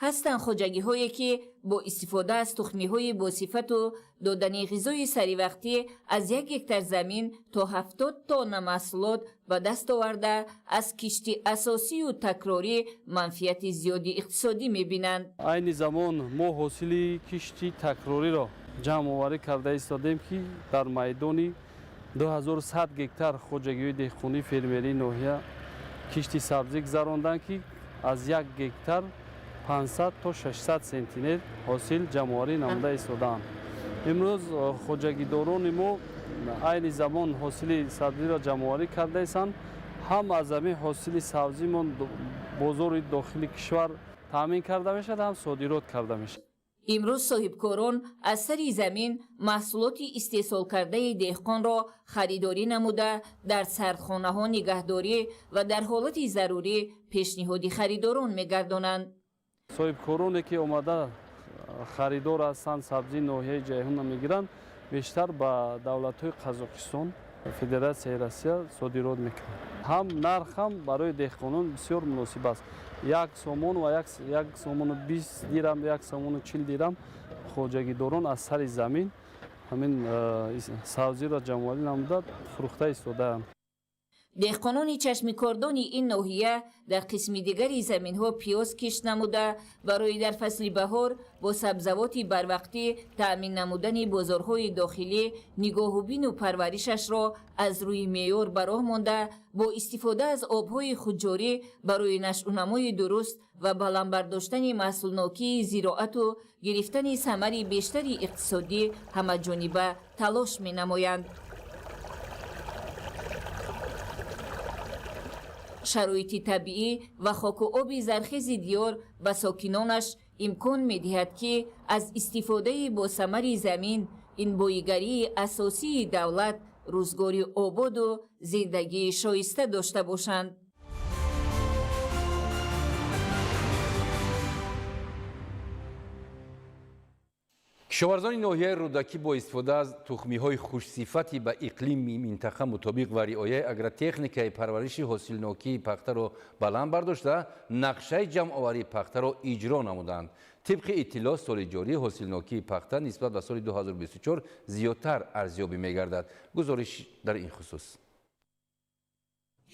ҳастанд хоҷагиҳое ки бо истифода аз тухмиҳои босифату додани ғизои саривақтӣ аз 1 гектар замин то 70 тонна маҳсулот ба даст оварда аз кишти асосию такрорӣ манфиати зиёди иқтисодӣ мебинанд. айни замон мо ҳосили кишти такрориро ҷамъоварӣ карда истодем ки дар майдони 2100 гектар хоҷагиҳои деҳқонӣ фермерии ноҳия кишти сабзӣ гузаронданд ки аз 1 гектар 500 то 600 сентинер ҳосил ҷамъоварӣ намуда истодаанд. имрӯз хоҷагидорони мо айни замон ҳосили сабзиро ҷамъоварӣ кардаистанд. ҳам аз ҳамин ҳосили сабзимон бозори дохили кишвар таъмин карда мешавад, ҳам содирот карда мешавад. имрӯз соҳибкорон аз сари замин маҳсулоти истеҳсолкардаи деҳқонро харидорӣ намуда дар сардхонаҳо нигаҳдорӣ ва дар ҳолати зарурӣ пешниҳоди харидорон мегардонанд. соҳибкороне ки омада харидор ҳастанд, сабзии ноҳияи ҷайҳунро мегиранд, бештар ба давлатҳои Қазоқистон, Федератсияи Россия содирот мекунанд. ҳам нарх ҳам барои деҳқонон бисёр муносиб аст. 1 сомон ва 1 сомону 20 дирам, 1 сомону 40 дирам хоҷагидорон аз сари замин ҳамин сабзиро ҷамъоварӣ намуда фурӯхта истодаанд. деҳқонони чашмикордони ин ноҳия дар қисми дигари заминҳо пиёз кишт намуда барои дар фасли баҳор бо сабзавоти барвақтӣ таъмин намудани бозорҳои дохилӣ нигоҳубину парваришашро аз рӯи меъёр ба роҳ монда бо истифода аз обҳои худҷорӣ барои нашъунамои дуруст ва баландбардоштани маҳсулнокии зироату гирифтани самари бештари иқтисодӣ ҳамаҷониба талош менамоянд. шароити табиӣ ва хоку оби зархези диёр ба сокинонаш имкон медиҳад ки аз истифодаи босамари замин ин боигарии асосии давлат рӯзгори ободу зиндагии шоиста дошта бошанд. кишоварзони ноҳияи рӯдакӣ бо истифода аз тухмиҳои хушсифати ба иқлими минтақа мутобиқ ва риояи агротехникаи парвариши ҳосилнокии пахтаро баланд бардошта, нақшаи ҷамъоварии пахтаро иҷро намуданд. тибқи иттилоъ, соли ҷорӣ ҳосилнокии пахта нисбат ба соли 2024 зиёдтар арзёбӣ мегардад. гузориш дар ин хусус.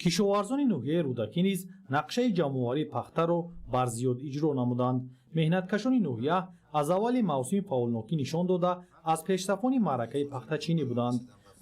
кишоварзони ноҳияи рӯдакӣ низ нақшаи ҷамъоварии пахтаро барзиёд иҷро намуданд. меҳнаткашони ноҳия аз аввали мавсими фаъолнокӣ нишон дода аз пешсафони маъракаи пахтачинӣ буданд.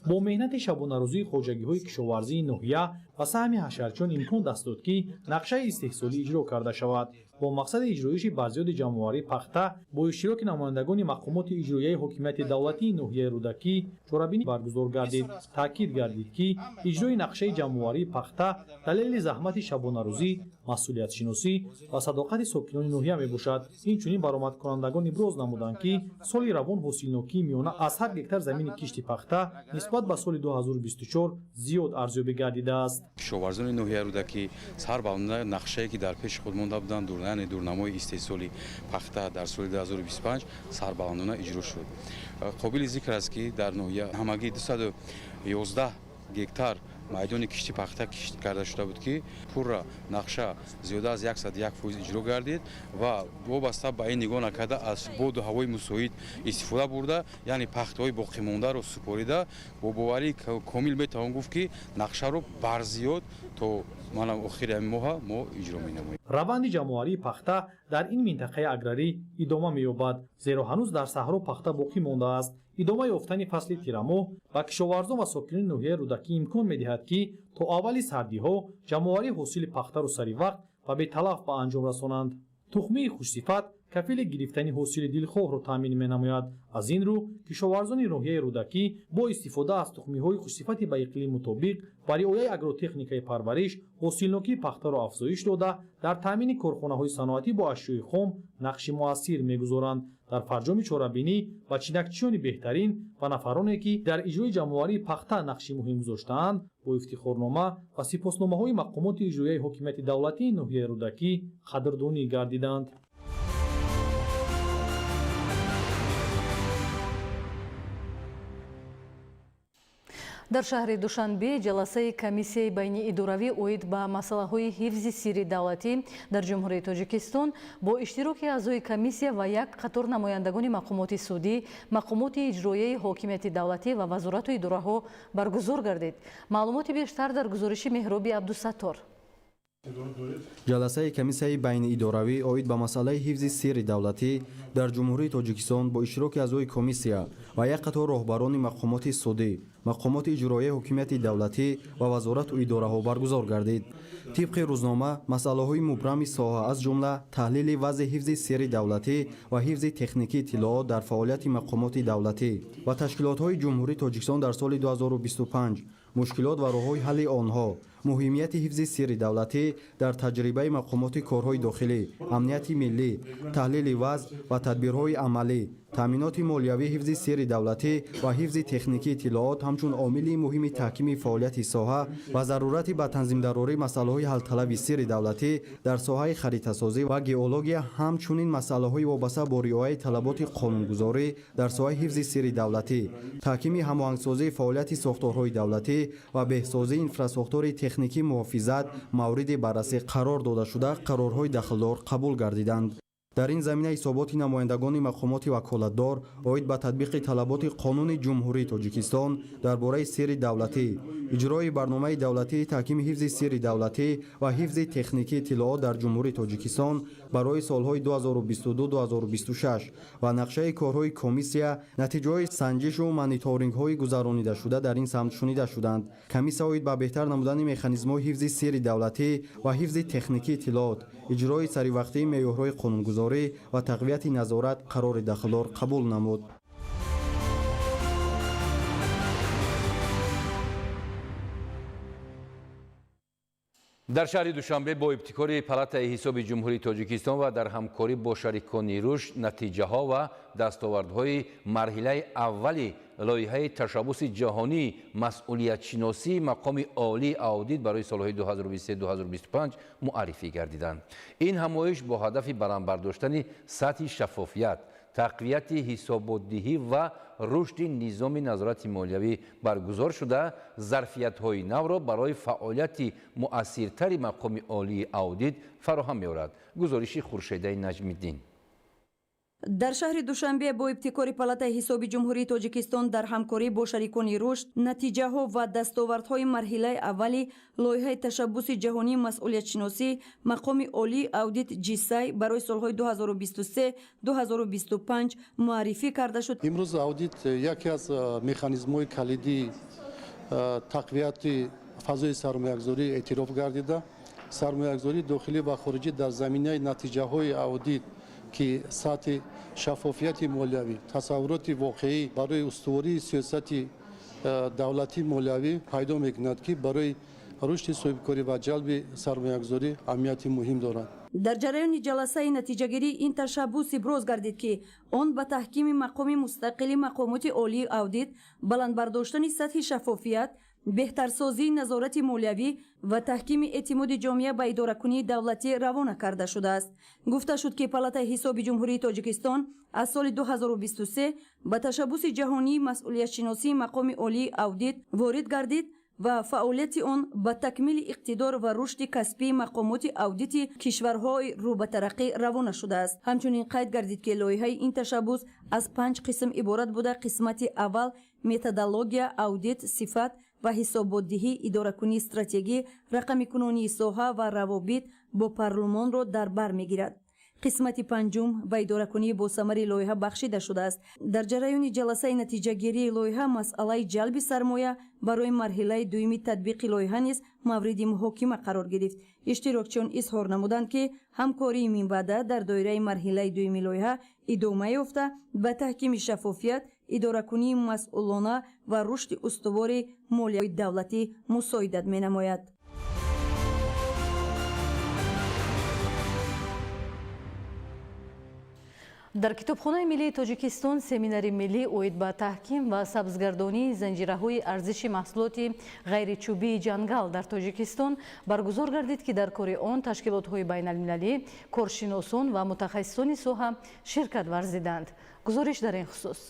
бо меҳнати шабонарӯзии хоҷагиҳои кишоварзии ноҳия ва саҳми ҳашарчиён имкон даст дод ки нақшаи истеҳсолӣ иҷро карда шавад. бо мақсади иҷроиши барзиёди ҷамъоварии пахта бо иштироки намояндагони мақомоти иҷроияи ҳокимияти давлатии ноҳияи рӯдакӣ чорабинӣ баргузор гардид. таъкид гардид ки иҷрои нақшаи ҷамъоварии пахта далели заҳмати шабонарӯзӣ, масъулиятшиносӣ ва садоқати сокинони ноҳия мебошад. инчунин баромадкунандагон иброз намуданд ки соли равон ҳосилнокии миёна аз ҳар гектар замини кишти пахта нисбат ба соли 2024 зиёд арзёбӣ гардидааст. кишоварзони ноҳияи рӯдакӣ сар ба нақшае ки дар пеши худ монда буданд дурнамои истеҳсоли пахта дар соли 2025 сарбаландона иҷро шуд. қобили зикр аст ки дар ноҳия ҳамагӣ 211 гектар майдони кишти пахта кишт карда шуда буд ки пурра нақша зиёда аз 101% иҷро гардид ва вобаста ба ин нигоҳ накарда аз боду ҳавои мусоид истифода бурда, яъне пахтаҳои боқимондаро супорида, бо боварии комил метавон гуфт ки нақшаро барзиёд то манам охири ҳамин моҳа мо иҷро менамоем. раванди ҷамъоварии пахта дар ин минтақаи аграрӣ идома меёбад, зеро ҳанӯз дар саҳро пахта боқӣ мондааст. идома ёфтани фасли тирамоҳ ба кишоварзон ва сокинони ноҳияи рӯдакӣ имкон медиҳад ки то аввали сардиҳо ҷамъоварии ҳосили пахтару саривақт ва беталаф ба анҷом расонанд. тухмии хушсифат кафили гирифтани ҳосили дилхоҳро таъмин менамояд. аз ин рӯ кишоварзони ноҳияи рӯдакӣ бо истифода аз тухмиҳои хушсифати ба иқлим мутобиқ ва риояи агротехникаи парвариш ҳосилнокии пахтаро афзоиш дода дар таъмини корхонаҳои саноатӣ бо ашёи хом нақши муассир мегузоранд. дар фарҷоми чорабинӣ ба чинакчиёни беҳтарин ва нафароне ки дар иҷрои ҷамъоварии пахта нақши муҳим гузоштаанд бо ифтихорнома ва сипосномаҳои мақомоти иҷроияи ҳокимияти давлатии ноҳияи рӯдакӣ қадрдонӣ гардиданд. дар шаҳри душанбе ҷаласаи комиссияи байниидоравӣ оид ба масъалаҳои ҳифзи сирри давлатӣ дар ҷумҳурии тоҷикистон бо иштироки аъзои комиссия ва як қатор намояндагони мақомоти судӣ, мақомоти иҷроияи ҳокимияти давлатӣ ва вазорату идораҳо баргузор гардид. маълумоти бештар дар гузориши меҳроби абдусаттор. ҷаласаи комиссияи байниидоравӣ оид ба масъалаи ҳифзи сирри давлатӣ дар ҷумҳурии тоҷикистон бо иштироки аъзои комиссия ва як қатор роҳбарони мақомоти судӣ, мақомоти иҷроияи ҳокимияти давлатӣ ва вазорату идораҳо баргузор гардид. тибқи рӯзнома масъалаҳои мубрами соҳа аз ҷумла таҳлили вазъи ҳифзи сирри давлатӣ ва ҳифзи техникии иттилоот дар фаъолияти мақомоти давлатӣ ва ташкилотҳои ҷумҳурии тоҷикистон дар соли 2025, мушкилот ва роҳҳои ҳалли онҳо, муҳимияти ҳифзи сирри давлатӣ дар таҷрибаи мақомоти корҳои дохилӣ, амнияти миллӣ, таҳлили вазъ ва тадбирҳои амалӣ, таъминоти молиявӣ, ҳифзи сирри давлатӣ ва ҳифзи техникии иттилоот ҳамчун омили муҳими таҳкими фаъолияти соҳа ва зарурати ба танзимдарории масъалаҳои ҳалталаби сирри давлатӣ дар соҳаи харитасозӣ ва геология, ҳамчунин масъалаҳои вобаста бо риояи талаботи қонунгузорӣ дар соҳаи ҳифзи сирри давлатӣ, таҳкими ҳамоҳангсозии фаъолияти сохторҳои давлатӣ ва беҳсозии инфраструктураи техникии муҳофизат мавриди баррасӣ қарор додашуда қарорҳои дахлдор қабул гардиданд. дар ин замина ҳисоботи намояндагони мақомоти ваколатдор оид ба татбиқи талаботи қонуни ҷумҳурии тоҷикистон дар бораи сирри давлатӣ, иҷрои барномаи давлатии таҳкими ҳифзи сирри давлатӣ ва ҳифзи техникии иттилоот дар ҷумҳурии тоҷикистон барои солҳои 2022-2026 ва нақшаи корҳои комиссия, натиҷаҳои санҷишу мониторингҳои гузаронидашуда дар ин самт шунида шуданд. комиссия оид ба беҳтар намудани механизмҳои ҳифзи сирри давлатӣ ва ҳифзи техникии иттилоот, иҷрои саривақтии меъёрҳои қонунгузорӣ ва тақвияти назорат қарори дахлдор қабул намуд. дар шаҳри душанбе бо ибтикори палатаи ҳисоби ҷумҳурии тоҷикистон ва дар ҳамкорӣ бо шарикони рушд, натиҷаҳо ва дастовардҳои марҳилаи аввали лоиҳаи ташаббуси ҷаҳонии масъулиятшиносии мақоми олии аудит барои солҳои 2023-2025 муаррифӣ гардиданд. ин ҳамоиш бо ҳадафи баранбардоштани сатҳи шаффофият, тақвияти ҳисоботдиҳӣ ва рушди низоми назорати молиявӣ баргузор шуда, зарфиятҳои навро барои фаъолияти муассиртари мақоми олии аудит фароҳам меорад. гузориши хуршедаи наҷмиддин. дар шаҳри душанбе бо ибтикори палатаи ҳисоби ҷумҳурии тоҷикистон дар ҳамкорӣ бо шарикони рушд, натиҷаҳо ва дастовардҳои марҳилаи аввали лоиҳаи ташаббуси ҷаҳонии масъулиятшиносӣ мақоми олии аудит ҷисай барои солҳои 2023-2025 муаррифӣ карда шуд. имрӯз аудит яке аз механизмҳои калидии тақвияти фазои сармоягузорӣ эътироф гардида, сармоягузории дохилӣ ва хориҷӣ дар заминаи натиҷаҳои аудит ки сатҳи шаффофияти молиявӣ, тасаввуроти воқеӣ барои устувории сиёсати давлати молиявӣ пайдо мекунад, ки барои рушди соҳибкорӣ ва ҷалби сармоягузорӣ аҳамияти муҳим дорад. дар ҷараёни ҷаласаи натиҷагирӣ ин ташаббус иброз гардид, ки он ба таҳкими мақоми мустақили мақомоти олии аудит, баландбардоштани сатҳи шаффофият, беҳтарсозии назорати молиявӣ ва таҳкими эътимоди ҷомеа ба идоракунии давлатӣ равона карда шудааст. гуфта шуд, ки палатаи ҳисоби ҷумҳурии тоҷикистон аз соли 2023 ба ташаббуси ҷаҳонии масъулиятшиносии мақоми олии аудит ворид гардид ва фаъолияти он ба такмили иқтидор ва рушди касбии мақомоти аудити кишварҳои рӯ ба тараққӣ равона шудааст. ҳамчунин қайд гардид, ки лоиҳаи ин ташаббус аз 5 қисм иборат буда, қисмати аввал методология, аудит, сифат ва ҳисоботдиҳӣ, идоракунии стратегӣ, рақамикунонии соҳа ва равобит бо парлумонро дар бар мегирад. қисмати панҷум ба идоракунии босамари лоиҳа бахшида шудааст. дар ҷараёни ҷаласаи натиҷагирии лоиҳа масъалаи ҷалби сармоя барои марҳилаи дуюми татбиқи лоиҳа низ мавриди муҳокима қарор гирифт. иштирокчиён изҳор намуданд, ки ҳамкории минбаъда дар доираи марҳилаи дуюми лоиҳа идома ёфта ба таҳкими шаффофият, идоракунии масъулона ва рушди устувори молияи давлатӣ мусоидат менамояд. дар китобхонаи миллии тоҷикистон семинари миллӣ оид ба таҳким ва сабзгардонии занҷираҳои арзиши маҳсулоти ғайричӯбии ҷангал дар тоҷикистон баргузор гардид, ки дар кори он ташкилотҳои байналмилалӣ, коршиносон ва мутахассисони соҳа ширкат варзиданд. гузориш дар ин хусус.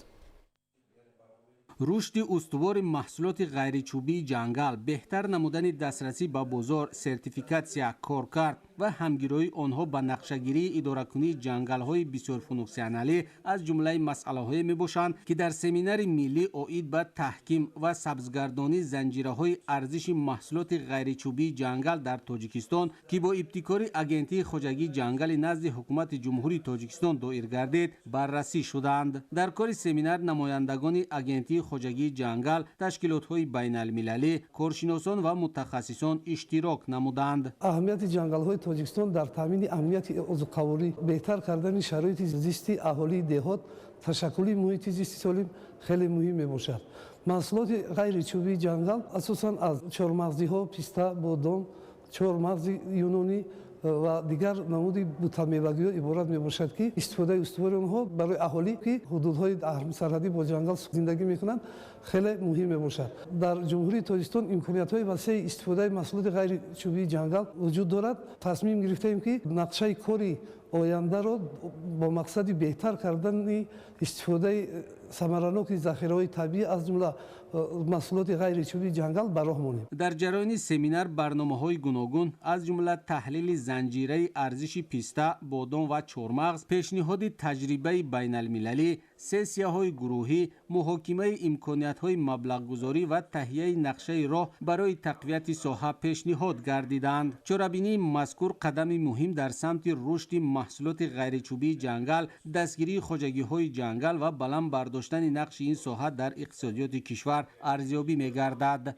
رشد استوار محصولات غیرچوبی جنگل، بهتر نمودن دسترسی به بازار، سرتیفیکاسیا کارکرد و همگیری آنها به نقشه‌گیری اداره‌کنی جنگل‌های بسیار فونکسیونالی از جمله مسئله‌های میباشند که در سمینار ملی اید به تحکیم و سبزگردانی زنجیره‌های ارزش محصولات غیرچوبی جنگل در تاجیکستان که با ابتکار اگنتی خواجگی جنگل نزد حکومت جمهوری تاجیکستان دایر گردید بررسی شدند. در کار سمینار نمایندگان اگنتی خواجگی جنگل، تشکیلات‌های بین‌المللی، کارشناسان و متخصصان اشتراک نمودند. اهمیت جنگل‌های تاجیکستان در تامین امنیت عضوکاوری، بهتر کردن شرایط زیستی اهالی دهات، تشکیل محیط زیستی سالم خیلی مهم میباشد. محصولات غیرچوبی جنگل اساساً از چهارمغزی‌ها، پیستا، بادام، چهارمغز یونانی و دیگر نمودی بوت‌میوگی‌ها عبارت میباشد که استفاده استوار آنها برای اهالی که حدودهای سرحدی با جنگل زندگی میکنند خیلی مهم میباشد. در جمهوری تاجیکستان امکانیت‌های وسیع استفاده محصولات غیرچوبی جنگل وجود دارد. تصمیم گرفتیم که نقشه کاری آینده را با مقصد بهتر کردن استفاده ثمرناک ذخیره‌های طبیعی از جمله محصولات غیرچوبی جنگل به راه مانیم. در جریان سمینار برنامه‌های گوناگون از جمله تحلیل زنجیره ارزش پیستا، بادام و چهارمغز، پیشنهاد تجربه بین‌المللی، سسیه‌های گروهی، محاکمه امکانیت‌های مبلغ‌گذاری و تهیه نقشه راه برای تقویت ساحه پیشنهاد گردیدند. چرابینی مذکور قدم مهم در سمت رشد محصولات غیرچوبی جنگل، دستگیری خواجگی‌های جنگل و بلند برداشتن نقش این ساحه در اقتصادیات کشور ارزیابی می‌گردد.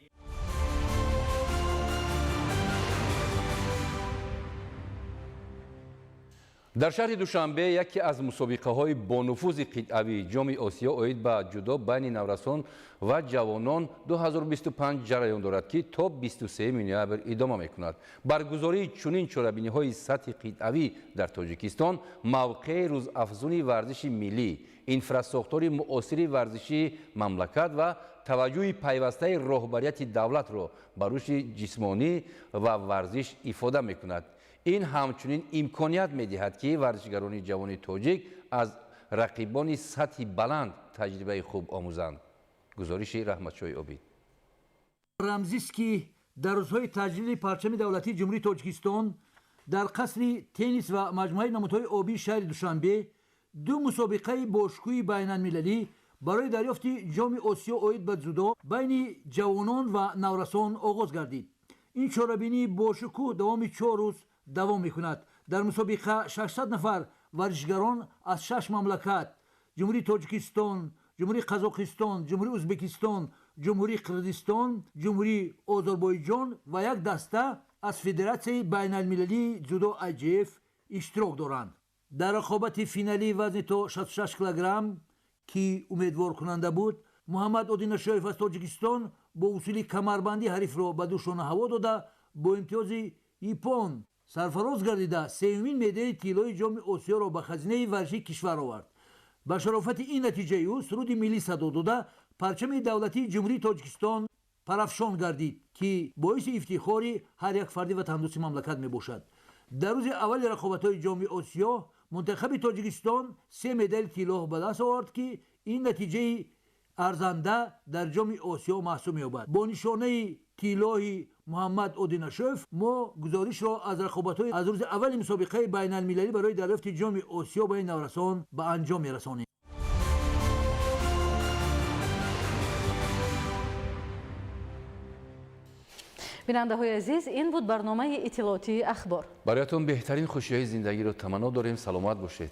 در شهر دوشنبه یکی از مسابقه‌های با نفوذ قطعه‌ای جام آسیا اید به جودو بین نورسان و جوانان 2025 جریان دارد که تا 23 نوامبر ادامه می‌کند. برگزاری چنین چرابینی‌های سطح قطعه‌ای در تاجیکستان موقع روزافزونی ورزش ملی، انفراستراکتور معاصر ورزشی مملکت و توجه پیوسته رهبریت دولت را بر رشد جسمانی و ورزش افاده می‌کند. این همچنین امکانیت می‌دهد که ورزشگران جوان تاجیک از رقیبان سطح بلند تجربه خوب آموزند. گزارش رحمتشاه عابد. رمزی است که در روزهای تجلیل پرچم دولتی جمهوری تاجیکستان در قصر تنیس و مجموعه نمودهای آبی شهر دوشنبه دو مسابقه باشکوه بین‌المللی برای دریافت جام آسیا اید به جودو بین جوانان و نورسان آغاز گردید. این چهاربینی باشکوه دوام 4 روز دوام می‌کند. در مسابقه 600 نفر ورزشگران از 6 مملکت، جمهوری تاجیکستان، جمهوری قزاقستان، جمهوری ازبکستان، جمهوری قرقیزستان، جمهوری آذربایجان و یک دسته از فدراسیون بین‌المللی جودو IJF اشتراک دارند. در رقابت فینالی وزن تا 66 کیلوگرم که امیدوار کننده بود، محمد ادیناشویف از تاجیکستان با اصول کمربندی حریف را به دوشانه هوا داده با امتیاز یپن سرفراز گردیده سومین مدال طلای جام آسیا را به خزینه ورزشی کشور آورد. با شرافت این نتیجه او سرود ملی صدا داده پرچم دولتی جمهوری تاجیکستان پرافشان گردید که باعث افتخار هر یک فرد وطندوست مملکت می باشد. در روز اول رقابت‌های جام آسیا منتخب تاجیکستان 3 مدال طلا به دست آورد که این نتیجه ارزنده در جام آسیا محسوب می‌یابد. با نشانه طلای محمد ادیناشوف ما گزارش را از رقابت‌های از روز اول مسابقه بین‌المللی برای دریافت جام آسیا بین نورسان به انجام می‌رسانیم. بیننده های عزیز، این بود برنامه اطلاعاتی اخبار. برایتون بهترین خوشی‌های زندگی رو تمنا داریم. سلامت باشید.